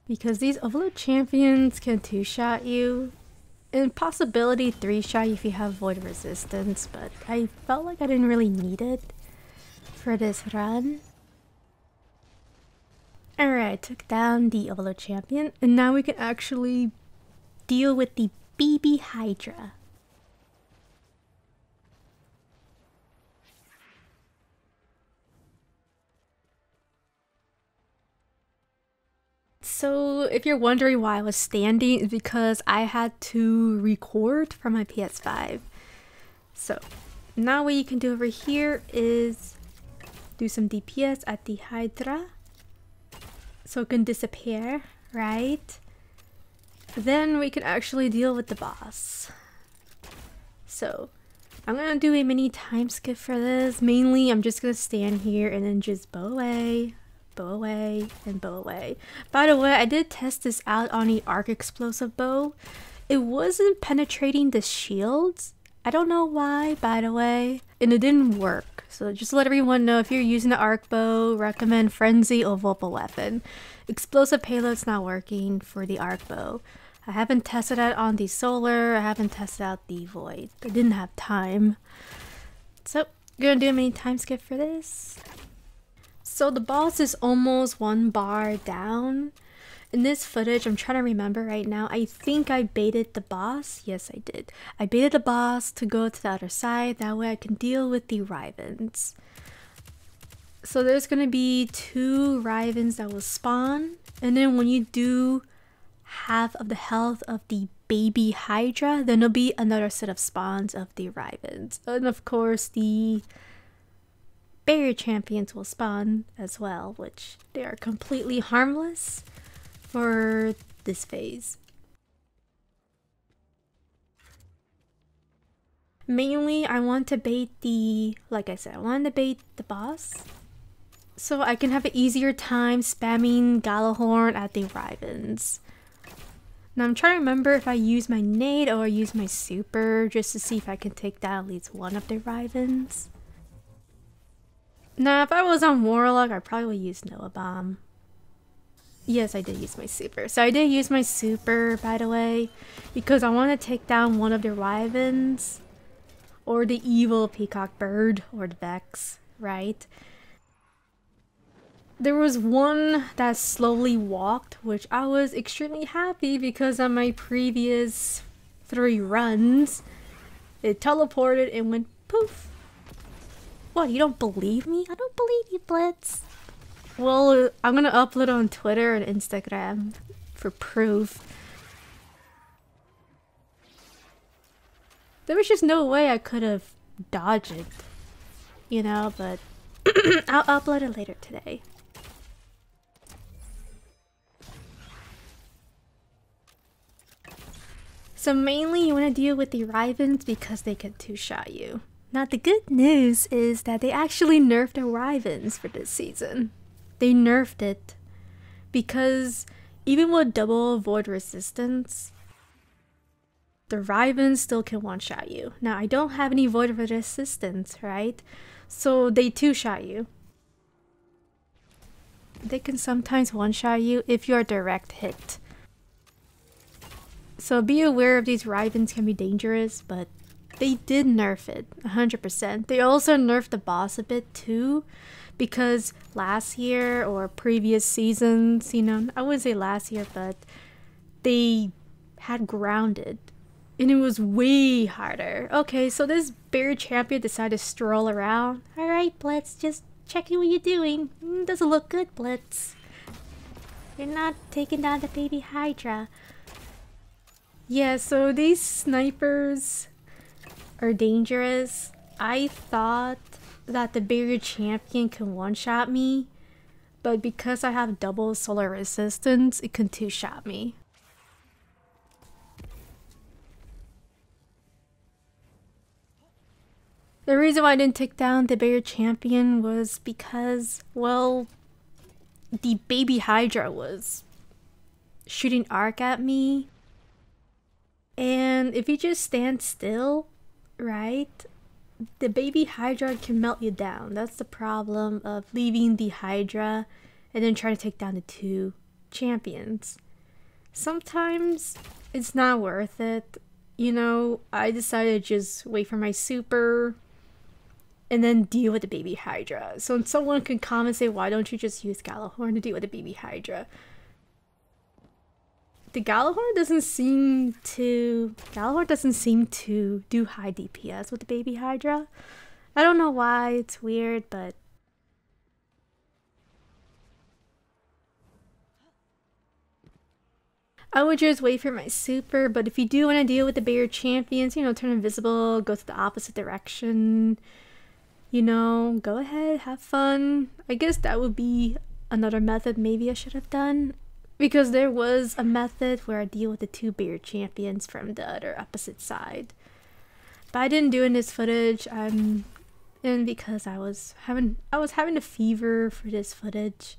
Because these Overlord champions can 2-shot you. And possibility 3-shot if you have void resistance. But I felt like I didn't really need it for this run. Alright, took down the Overlord champion. And now we can actually deal with the BB Hydra. So if you're wondering why I was standing, it's because I had to record from my PS5. So now what you can do over here is do some DPS at the Hydra so it can disappear, right? Then we can actually deal with the boss. So I'm gonna do a mini time skip for this. Mainly I'm just gonna stand here and then just bow away, and bow away. By the way, I did test this out on the arc explosive bow. It wasn't penetrating the shields. I don't know why, by the way, and it didn't work. So just let everyone know, if you're using the arc bow, recommend frenzy or Vulpal weapon. Explosive payload's not working for the arc bow. I haven't tested it on the solar. I haven't tested out the void. I didn't have time. So I'm gonna do a mini time skip for this. So the boss is almost 1 bar down. In this footage, I'm trying to remember right now, I think I baited the boss. Yes, I did. I baited the boss to go to the other side. That way I can deal with the Wyverns. So there's going to be 2 Wyverns that will spawn. And then when you do half of the health of the baby Hydra, then there'll be another set of spawns of the Wyverns. And of course, the barrier champions will spawn as well, which they are completely harmless for this phase. Mainly I want to bait the, like I said, I want to bait the boss so I can have an easier time spamming Gjallarhorn at the Wyverns. Now I'm trying to remember if I use my nade or I use my super just to see if I can take down at least one of the Wyverns. Now, if I was on Warlock, I probably would use Noah Bomb. Yes, I did use my super. So I did use my super, by the way, because I want to take down one of their Wyverns, or the evil peacock bird, or the Vex, right? There was one that slowly walked, which I was extremely happy because on my previous 3 runs, it teleported and went poof. What, you don't believe me? I don't believe you, Blitz. Well, I'm gonna upload on Twitter and Instagram for proof. There was just no way I could have dodged it, you know, but I'll upload it later today. So mainly you want to deal with the Wyverns because they can 2-shot you. Now the good news is that they actually nerfed the Wyverns for this season. They nerfed it because even with double void resistance, the Wyverns still can one-shot you. Now, I don't have any Void Resistance, right? So they two-shot you. They can sometimes one-shot you if you're a direct hit. So be aware of these Wyverns can be dangerous, but they did nerf it 100%. They also nerfed the boss a bit too, because last year or previous seasons, you know, I wouldn't say last year, but they had grounded and it was way harder. Okay, so this bear champion decided to stroll around. Alright, Blitz, just checking what you're doing. Doesn't look good, Blitz. You're not taking down the baby Hydra. Yeah, so these snipers are dangerous. I thought that the barrier champion can one-shot me, but because I have double solar resistance, it can two-shot me. The reason why I didn't take down the barrier champion was because, well, the baby Hydra was shooting arc at me, and if you just stand still, right, the baby Hydra can melt you down. That's the problem of leaving the Hydra and then trying to take down the two champions. Sometimes it's not worth it. You know, I decided to just wait for my super and then deal with the baby Hydra. So someone can comment and say, why don't you just use Gjallarhorn to deal with the baby Hydra? The Gjallarhorn doesn't seem to do high DPS with the baby Hydra. I don't know why, it's weird, but I would just wait for my super. But if you do want to deal with the barrier champions, you know, turn invisible, go to the opposite direction, you know, go ahead, have fun. I guess that would be another method maybe I should have done. Because there was a method where I deal with the two barrier champions from the other opposite side. But I didn't do it in this footage, and because I was having a fever for this footage.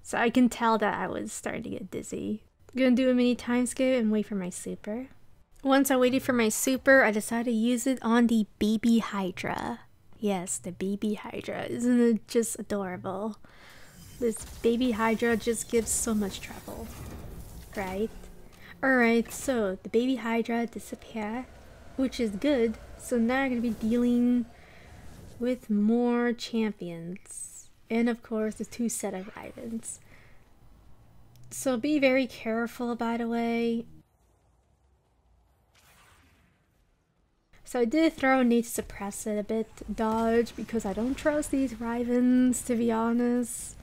So I can tell that I was starting to get dizzy. I'm gonna do a mini time skip and wait for my super. Once I waited for my super, I decided to use it on the baby Hydra. Yes, the baby Hydra. Isn't it just adorable? This baby Hydra just gives so much trouble, right? Alright, so the baby Hydra disappeared, which is good. So now I'm going to be dealing with more champions. And of course, the two set of Wyverns. So be very careful, by the way. So I did throw a need to suppress it a bit, dodge, because I don't trust these Wyverns, to be honest.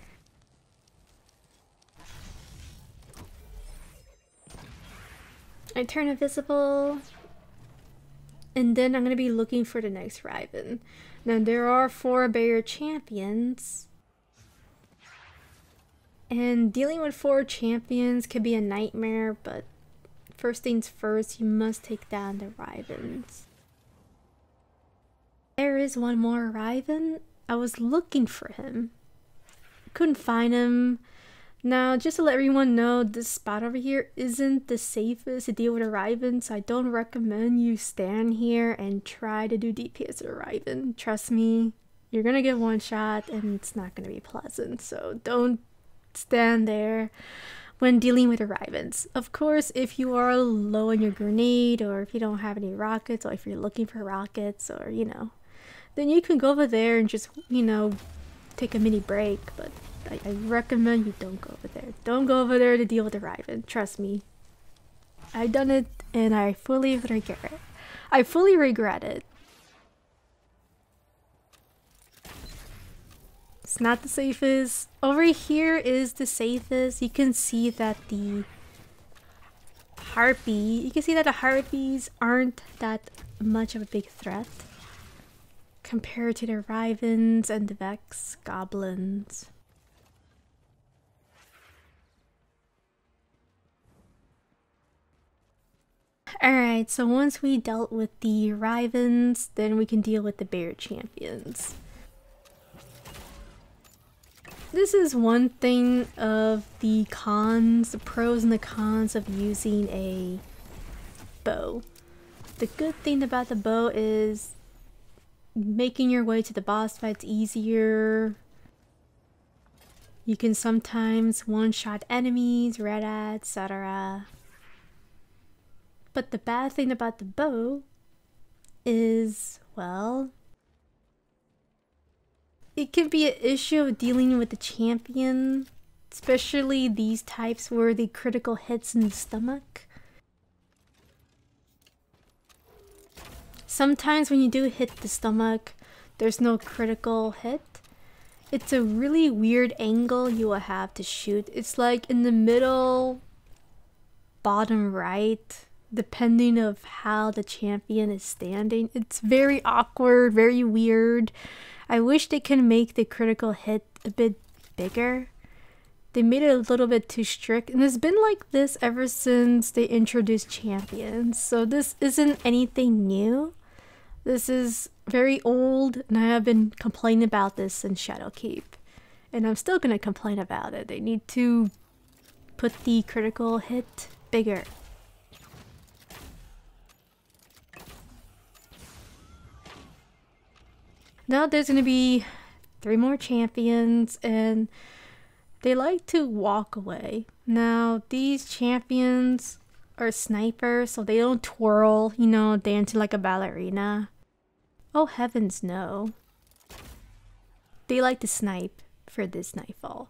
I turn invisible, and then I'm going to be looking for the next Wyvern. Now there are 4 barrier champions, and dealing with 4 champions can be a nightmare, but first things first, you must take down the Wyverns. There is one more Wyvern. I was looking for him. Couldn't find him. Now, just to let everyone know, this spot over here isn't the safest to deal with a Wyvern, so I don't recommend you stand here and try to do DPS with a Wyvern. Trust me, you're gonna get one shot and it's not gonna be pleasant, so don't stand there when dealing with the Wyverns. Of course, if you are low on your grenade, or if you don't have any rockets, or if you're looking for rockets, or you know, then you can go over there and just, you know, take a mini break, but I recommend you don't go over there. Don't go over there to deal with the Wyvern. Trust me. I've done it and I fully regret it. I fully regret it. It's not the safest. Over here is the safest. You can see that the harpies aren't that much of a big threat compared to the Wyverns and the Vex goblins. Alright, so once we dealt with the Wyverns, then we can deal with the barrier champions. This is one thing of the cons, the pros and the cons of using a bow. The good thing about the bow is making your way to the boss fights easier. You can sometimes one-shot enemies, Reda, etc. But the bad thing about the bow is, well, it can be an issue of dealing with the champion, especially these types where the critical hits in the stomach. Sometimes when you do hit the stomach, there's no critical hit. It's a really weird angle you will have to shoot. It's like in the middle, bottom right, depending of how the champion is standing. It's very awkward, very weird. I wish they could make the critical hit a bit bigger. They made it a little bit too strict, and it's been like this ever since they introduced champions. So this isn't anything new. This is very old, and I have been complaining about this in Shadowkeep. And I'm still gonna complain about it. They need to put the critical hit bigger. Now there's gonna be 3 more champions, and they like to walk away. Now these champions are snipers, so they don't twirl, you know, dancing like a ballerina. Oh heavens no. They like to snipe for this Nightfall.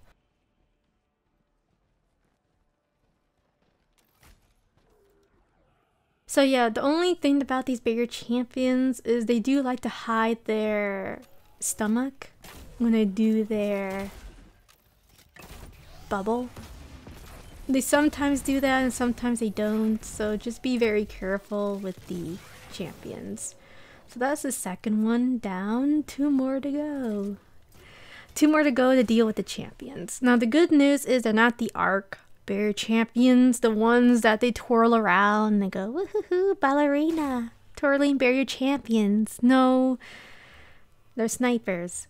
So yeah, the only thing about these bigger champions is they do like to hide their stomach when they do their bubble. They sometimes do that and sometimes they don't, so just be very careful with the champions. So that's the second one down. 2 more to go. 2 more to go to deal with the champions. Now the good news is they're not the arc bear champions, the ones that they twirl around and they go woohoo ballerina, twirling barrier champions. No, they're snipers.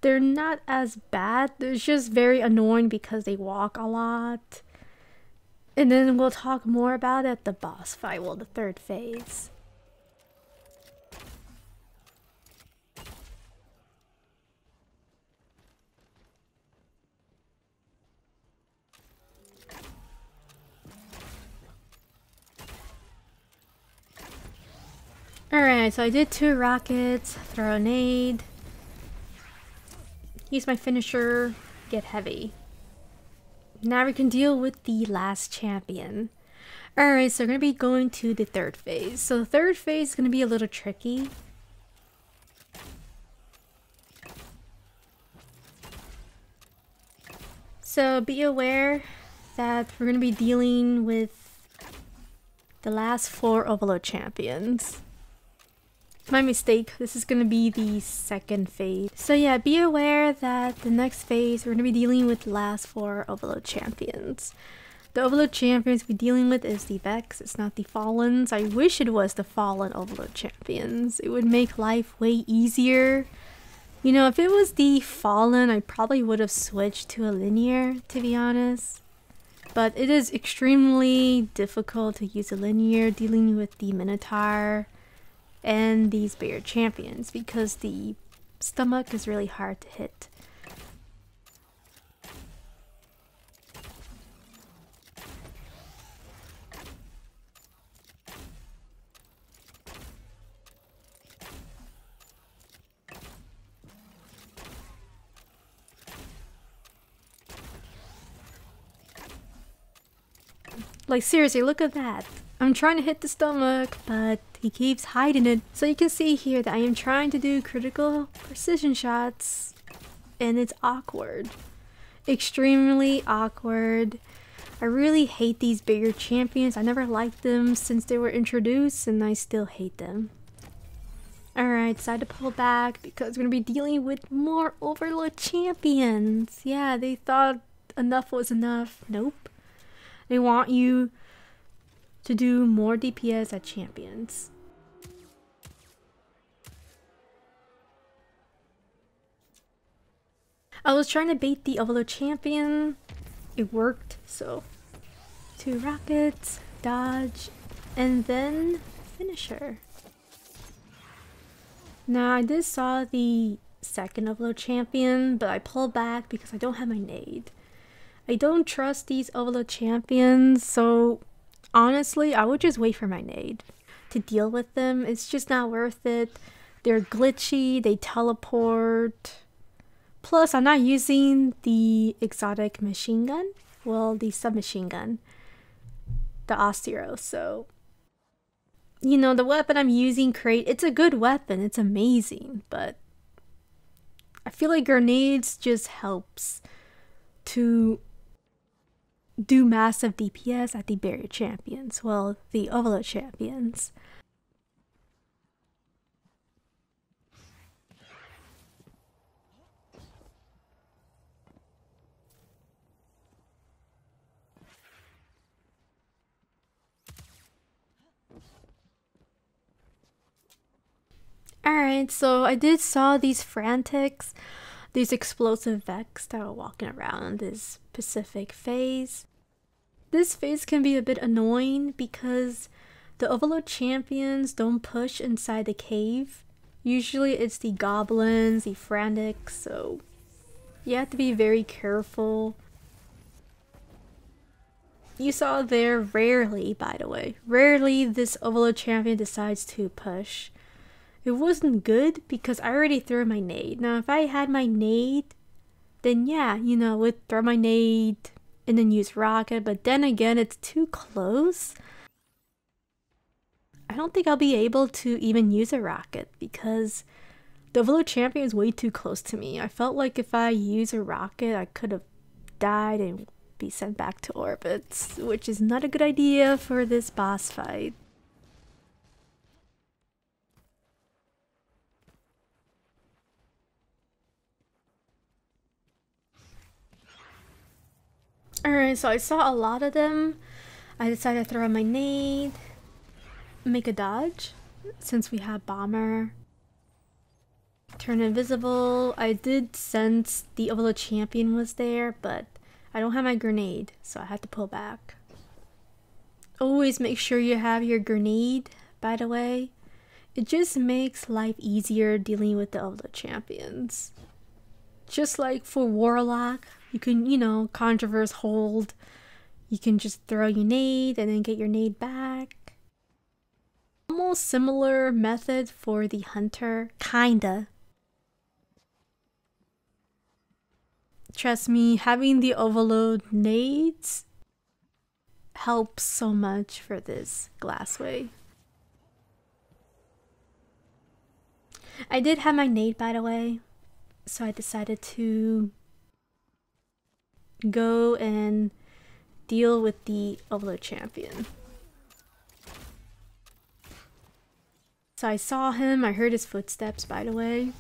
They're not as bad, they're just very annoying because they walk a lot. And then we'll talk more about it at the boss fight, well, the 3rd phase. Alright, so I did 2 rockets, throw a nade, use my finisher, get heavy. Now we can deal with the last champion. Alright, so we're going to be going to the 3rd phase. So the 3rd phase is going to be a little tricky. So be aware that we're going to be dealing with the last 4 Overload champions. My mistake, this is going to be the 2nd phase. So yeah, be aware that the next phase we're going to be dealing with the last 4 Overload champions. The Overload champions we're dealing with is the Vex, it's not the Fallens. I wish it was the Fallen Overload champions. It would make life way easier. You know, if it was the Fallen, I probably would have switched to a linear, to be honest. But it is extremely difficult to use a linear dealing with the Minotaur and these bigger champions because the stomach is really hard to hit. Like seriously, look at that. I'm trying to hit the stomach, but he keeps hiding it. So you can see here that I am trying to do critical precision shots, and it's awkward. Extremely awkward. I really hate these bigger champions. I never liked them since they were introduced, and I still hate them. Alright, decided to pull back because we're going to be dealing with more Overlord champions. Yeah, they thought enough was enough. Nope. They want you to do more DPS at champions. I was trying to bait the Overlord champion. It worked, so 2 rockets, dodge, And then Finisher. Now I did saw the second Overload champion, but I pulled back because I don't have my nade. I don't trust these Overload champions, so honestly I would just wait for my nade to deal with them. It's just not worth it. They're glitchy, they teleport. Plus I'm not using the exotic machine gun, well, the submachine gun, the Asterion, so you know, the weapon I'm using, Krait, it's a good weapon, it's amazing, but I feel like grenades just helps to do massive DPS at the barrier champions, well, the Overload champions. Alright, so I did saw these frantics, these explosive Vex that are walking around this specific phase. This phase can be a bit annoying because the Overload champions don't push inside the cave. Usually it's the goblins, the frantics, so you have to be very careful. You saw there rarely, by the way, rarely this Overload champion decides to push. It wasn't good because I already threw my nade. Now if I had my nade, then yeah, you know, would throw my nade and then use rocket, but then again it's too close. I don't think I'll be able to even use a rocket because the Overload champion is way too close to me. I felt like if I use a rocket I could have died and be sent back to orbits, which is not a good idea for this boss fight. Alright, so I saw a lot of them. I decided to throw out my nade, make a dodge, since we have bomber. Turn invisible. I did sense the Overload champion was there, but I don't have my grenade, so I had to pull back. Always make sure you have your grenade, by the way. It just makes life easier dealing with the Overload champions. Just like for Warlock, you can, you know, controverse hold. You can just throw your nade and then get your nade back. Almost similar method for the hunter, kinda. Trust me, having the Overload nades helps so much for this Glassway. I did have my nade, by the way, so I decided to go and deal with the Overload champion. So I saw him, I heard his footsteps, by the way.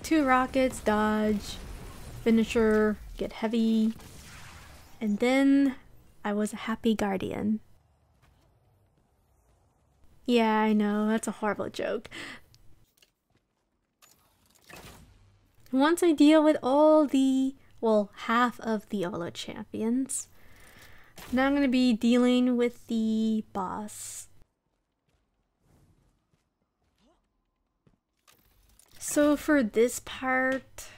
2 rockets, dodge, finisher, get heavy, and then I was a happy guardian. Yeah, I know, that's a horrible joke. Once I deal with all the, well, half of the Overload champions, now I'm going to be dealing with the boss. So for this part,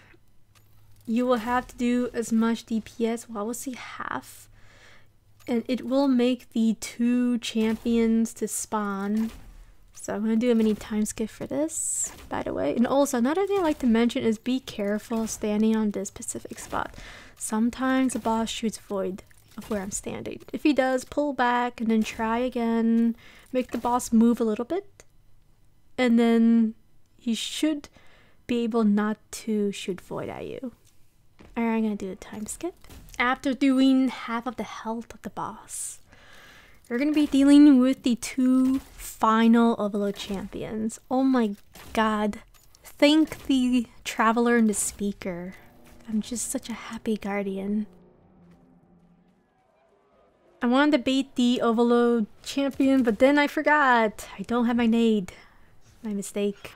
you will have to do as much DPS, well I will say half, and it will make the 2 champions to spawn. So I'm going to do a mini time skip for this, by the way. And also, another thing I like to mention is be careful standing on this specific spot. Sometimes the boss shoots void of where I'm standing. If he does, pull back and then try again. Make the boss move a little bit. And then he should be able not to shoot void at you. Alright, I'm going to do a time skip. After doing half of the health of the boss, we're going to be dealing with the 2 final Overload champions. Oh my god. Thank the traveler and the speaker. I'm just such a happy guardian. I wanted to bait the Overload champion, but then I forgot. I don't have my nade. My mistake.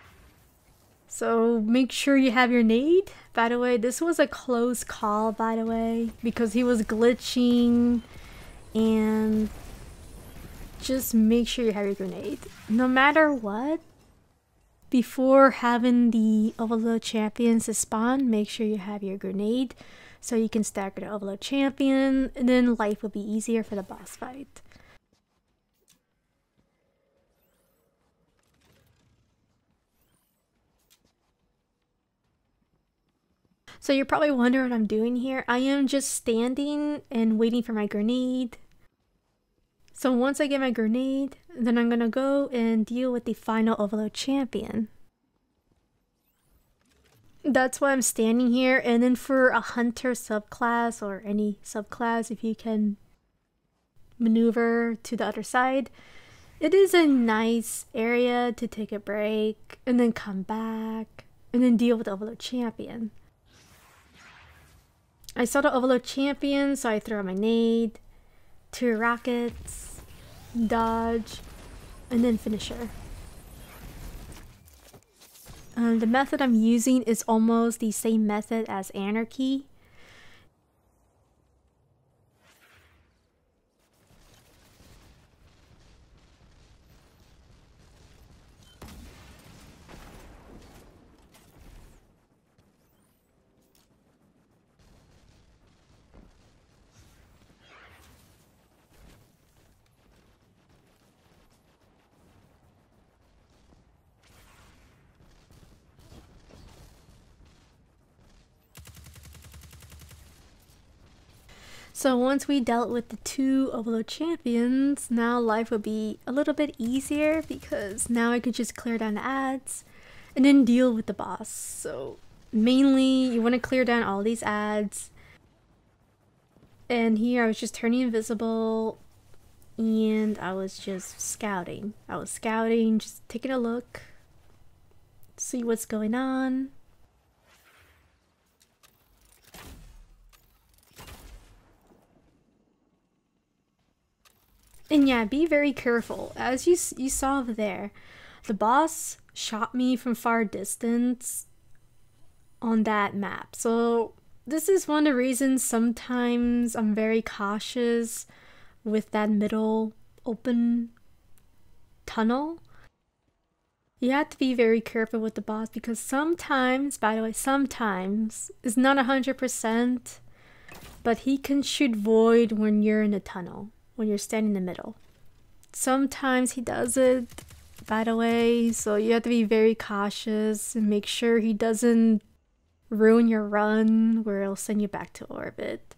So make sure you have your nade. By the way, this was a close call, by the way, because he was glitching and just make sure you have your grenade. No matter what, before having the Overload champions to spawn, make sure you have your grenade so you can stagger the Overload champion, and then life will be easier for the boss fight. So you're probably wondering what I'm doing here. I am just standing and waiting for my grenade. So once I get my grenade, then I'm gonna go and deal with the final Overload champion. That's why I'm standing here. And then for a hunter subclass, or any subclass, if you can maneuver to the other side, it is a nice area to take a break and then come back and then deal with the Overload champion. I saw the Overload champion, so I throw my nade, 2 rockets, dodge, and then finisher. The method I'm using is almost the same method as Anarchy. So once we dealt with the 2 Overload champions, now life will be a little bit easier because now I could just clear down the ads and then deal with the boss. So mainly you want to clear down all these ads. And here I was just turning invisible and I was just scouting. I was scouting, just taking a look, see what's going on. And yeah, be very careful. As you saw over there, the boss shot me from far distance on that map. So this is one of the reasons sometimes I'm very cautious with that middle open tunnel. You have to be very careful with the boss because sometimes, by the way, sometimes, it's not 100%, but he can shoot void when you're in the tunnel. When you're standing in the middle. Sometimes he does it, by the way, so you have to be very cautious and make sure he doesn't ruin your run where it'll send you back to orbit.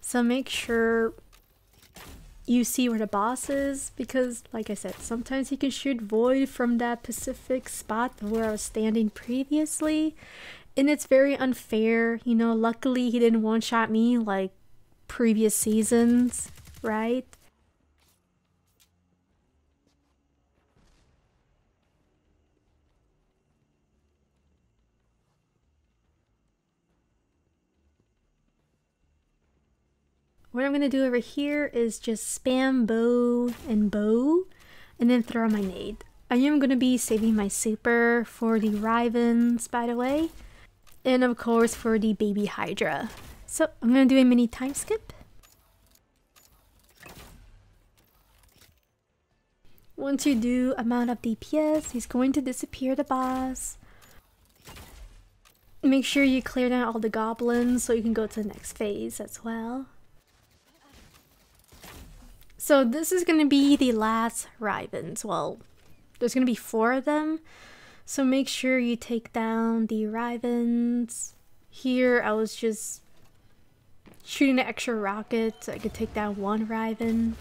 So make sure you see where the boss is because, like I said, sometimes he can shoot void from that specific spot where I was standing previously, and it's very unfair. You know, luckily he didn't one-shot me like previous seasons. Right? What I'm going to do over here is just spam bow and then throw my nade. I am going to be saving my super for the Wyverns, by the way, and of course for the baby Hydra. So I'm going to do a mini time skip. Once you do amount of DPS, he's going to disappear the boss. Make sure you clear down all the goblins so you can go to the next phase as well. So this is going to be the last Wyverns. Well, there's going to be 4 of them. So make sure you take down the Wyverns. Here I was just shooting an extra rocket so I could take down 1 Wyvern.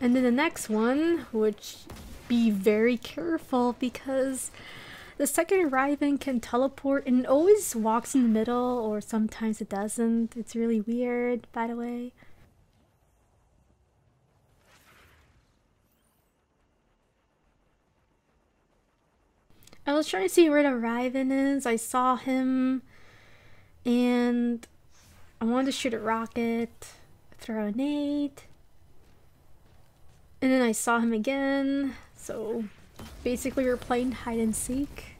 And then the next one, which be very careful because the second Wyvern can teleport and it always walks in the middle or sometimes it doesn't. It's really weird, by the way. I was trying to see where the Wyvern is. I saw him and I wanted to shoot a rocket, throw a nade. And then I saw him again, so basically we're playing hide and seek.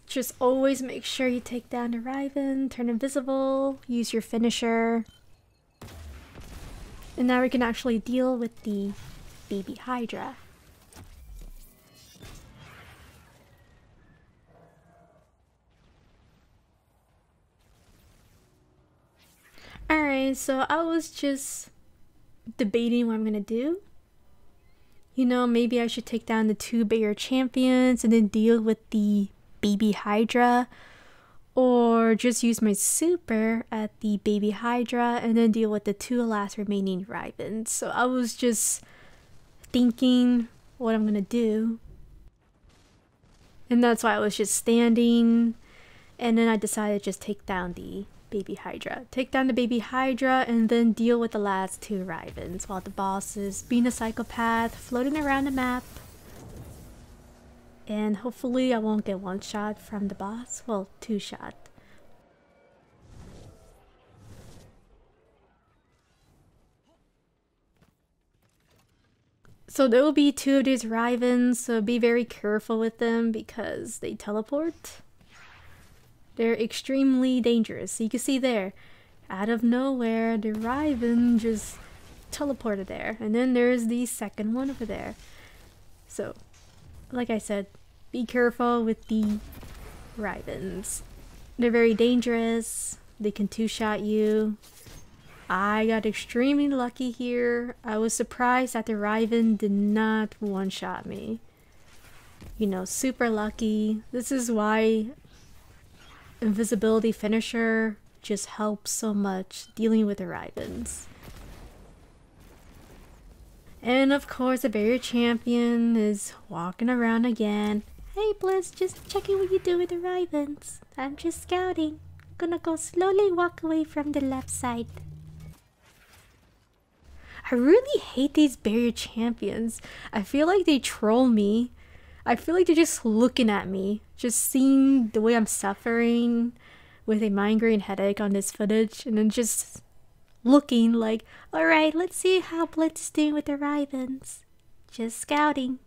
Just always make sure you take down the Wyvern, turn invisible, use your finisher. And now we can actually deal with the baby Hydra. Alright, so I was just debating what I'm gonna do. You know, maybe I should take down the 2 bigger champions and then deal with the baby Hydra. Or just use my super at the baby Hydra and then deal with the 2 last remaining Wyverns. So I was just thinking what I'm gonna do. And that's why I was just standing. And then I decided to just take down the baby Hydra. Take down the baby Hydra and then deal with the last 2 Wyverns while the boss is being a psychopath, floating around the map. And hopefully I won't get 1 shot from the boss. Well, 2 shot. So there will be 2 of these Wyverns, so be very careful with them because they teleport. They're extremely dangerous. So you can see there, out of nowhere, the Wyvern just teleported there. And then there's the second one over there. So, like I said, be careful with the Wyverns. They're very dangerous. They can 2-shot you. I got extremely lucky here. I was surprised that the Wyvern did not 1-shot me. You know, super lucky. This is why Invisibility Finisher just helps so much dealing with the Wyverns. And of course the barrier champion is walking around again. Hey Blitz, just checking what you do with the Wyverns. I'm just scouting. Gonna go slowly walk away from the left side. I really hate these barrier champions. I feel like they troll me. I feel like they're just looking at me, just seeing the way I'm suffering with a migraine headache on this footage, and then just looking like, alright, let's see how Blitz is doing with the Wyverns. Just scouting.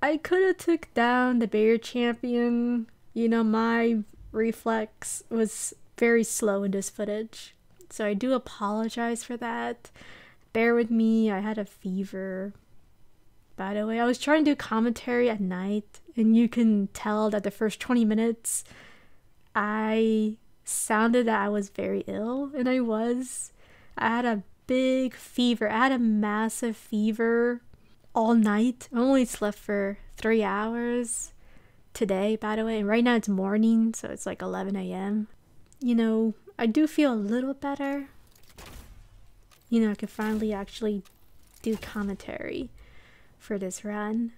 I could have took down the barrier champion. You know, my reflex was very slow in this footage. So I do apologize for that. Bear with me, I had a fever. By the way, I was trying to do commentary at night, and you can tell that the first 20 minutes I sounded that I was very ill, and I was. I had a big fever. I had a massive fever all night. I only slept for 3 hours today, by the way, and right now it's morning, so it's like 11 a.m. You know, I do feel a little better. You know, I could finally actually do commentary for this run.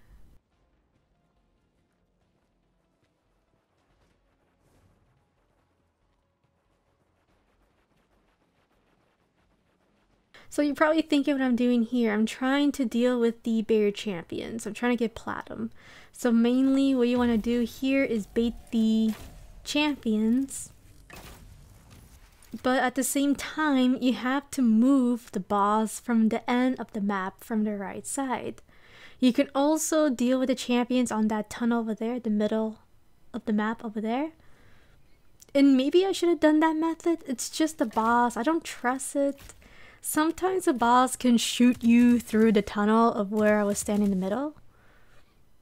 So you're probably thinking what I'm doing here. I'm trying to deal with the barrier champions. I'm trying to get platinum. So mainly what you want to do here is bait the champions. But at the same time, you have to move the boss from the end of the map from the right side. You can also deal with the champions on that tunnel over there, the middle of the map over there. And maybe I should have done that method. It's just the boss. I don't trust it. Sometimes the boss can shoot you through the tunnel of where I was standing in the middle.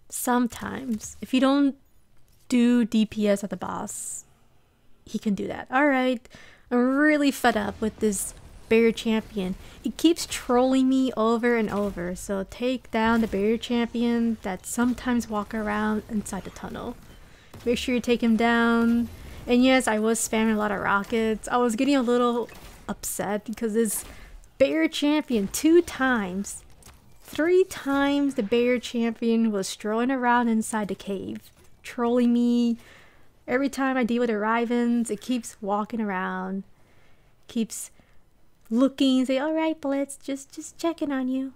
Sometimes. If you don't do DPS at the boss, he can do that. Alright. I'm really fed up with this barrier champion. It keeps trolling me over and over. So take down the barrier champion that sometimes walk around inside the tunnel. Make sure you take him down. And yes, I was spamming a lot of rockets. I was getting a little upset because this barrier champion 2 times, 3 times the barrier champion was strolling around inside the cave, trolling me. Every time I deal with the Wyverns, it keeps walking around, keeps looking, say, alright Blitz, just checking on you.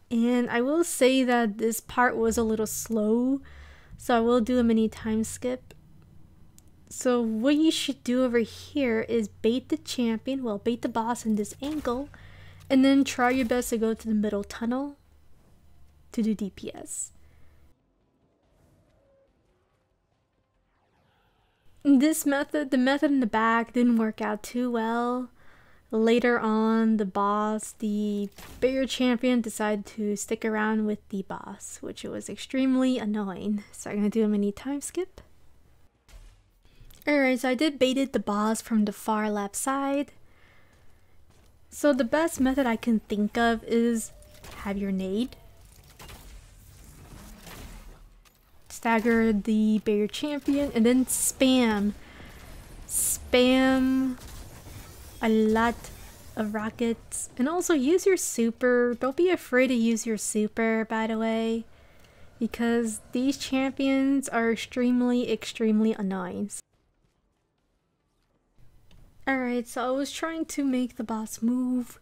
And I will say that this part was a little slow, so I will do a mini time skip. So what you should do over here is bait the champion, well, bait the boss in this angle, And then try your best to go to the middle tunnel to do DPS. This method, the method in the back, didn't work out too well. Later on, the boss, the barrier champion, decided to stick around with the boss, which was extremely annoying. So I'm gonna do a mini time skip. Alright, so I did baited the boss from the far left side. So the best method I can think of is have your nade. Stagger the barrier champion and then spam a lot of rockets, and also use your super. Don't be afraid to use your super, by the way, because these champions are extremely annoying. Alright, so I was trying to make the boss move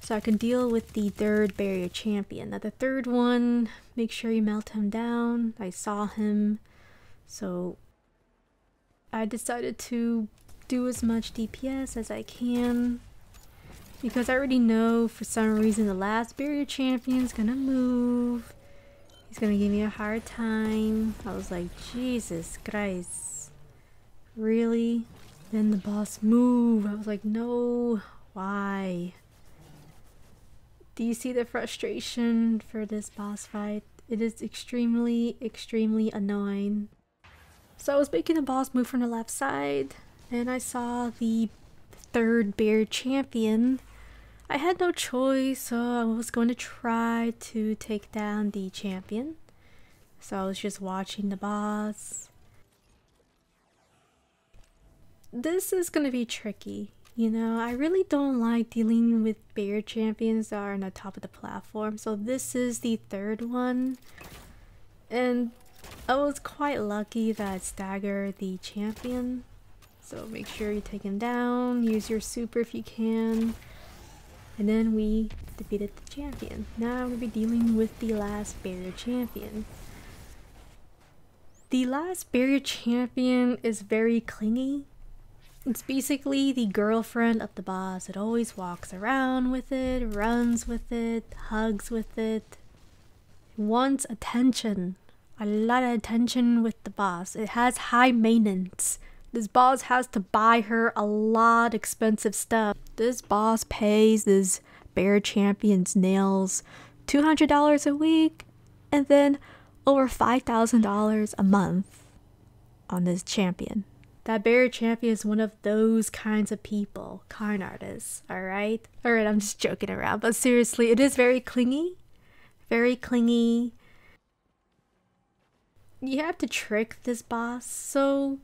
so I can deal with the third barrier champion. Now the third one, make sure you melt him down. I saw him, so I decided to do as much DPS as I can, because I already know for some reason the last barrier champion's gonna move. He's gonna give me a hard time. I was like, Jesus Christ, really? Then the boss moved. I was like, no, why? Do you see the frustration for this boss fight? It is extremely annoying. So I was making the boss move from the left side, and I saw the third bear champion. I had no choice, so I was going to try to take down the champion. So I was just watching the boss. This is going to be tricky. You know, I really don't like dealing with bear champions that are on the top of the platform. So this is the third one. And I was quite lucky that I staggered the champion. So make sure you take him down, use your super if you can. And then we defeated the champion. Now we'll be dealing with the last barrier champion. The last barrier champion is very clingy. It's basically the girlfriend of the boss. It always walks around with it, runs with it, hugs with it. It wants attention. A lot of attention with the boss. It has high maintenance. This boss has to buy her a lot of expensive stuff. This boss pays this bear champion's nails $200 a week and then over $5,000 a month on this champion. That bear champion is one of those kinds of people, con artists, alright? Alright, I'm just joking around, but seriously, it is very clingy. Very clingy. You have to trick this boss. So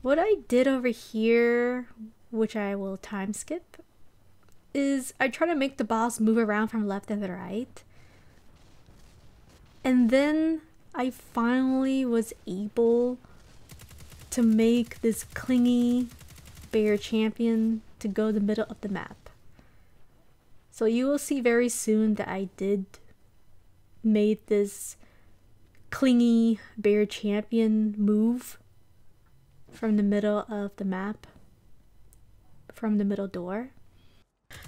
what I did over here, which I will time skip, is I try to make the boss move around from left and right. And then I finally was able to make this clingy bear champion to go the middle of the map. So you will see very soon that I did made this clingy bear champion move from the middle of the map, from the middle door.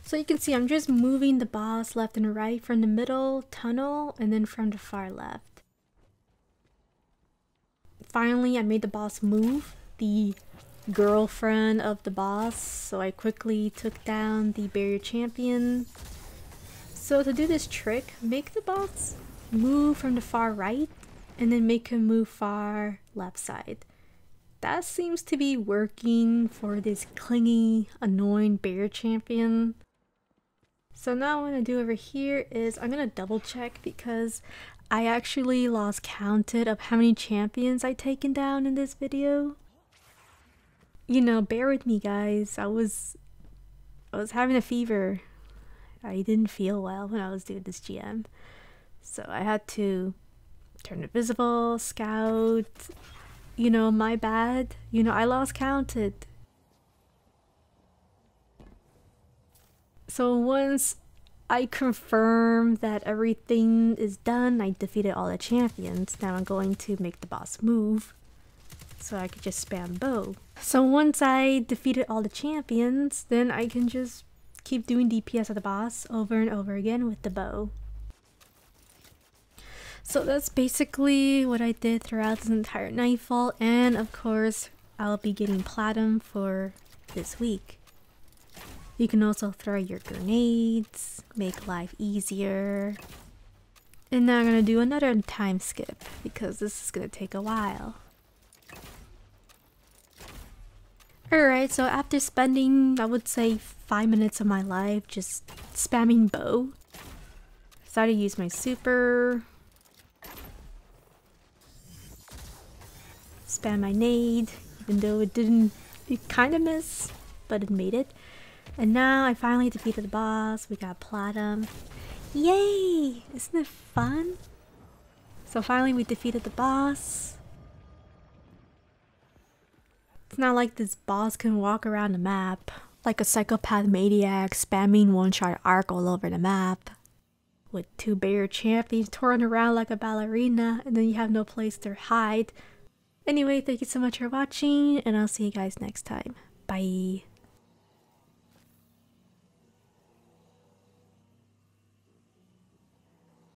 So you can see I'm just moving the boss left and right from the middle tunnel and then from the far left. Finally, I made the boss move, the girlfriend of the boss, so I quickly took down the barrier champion. So to do this trick, make the boss move from the far right and then make him move far left side. That seems to be working for this clingy, annoying bear champion. So now what I'm gonna do over here is I'm gonna double check, because I actually lost count of how many champions I've taken down in this video. You know, bear with me guys, I was having a fever. I didn't feel well when I was doing this GM. So I had to turn invisible, scout. You know, my bad. You know, I lost counted. So once I confirm that everything is done, I defeated all the champions. Now I'm going to make the boss move so I could just spam bow. So once I defeated all the champions, then I can just keep doing DPS of the boss over and over again with the bow. So that's basically what I did throughout this entire Nightfall, and of course I'll be getting Platinum for this week. You can also throw your grenades, make life easier. And now I'm gonna do another time skip because this is gonna take a while. Alright, so after spending, I would say 5 minutes of my life just spamming bow, started to use my super, spam my nade, even though it kind of missed, but it made it. And now I finally defeated the boss, we got Platinum. Yay! Isn't it fun? So finally we defeated the boss. It's not like this boss can walk around the map like a psychopath maniac spamming one-shot arc all over the map. With 2 barrier champions touring around like a ballerina, and then you have no place to hide. Anyway, thank you so much for watching, and I'll see you guys next time. Bye!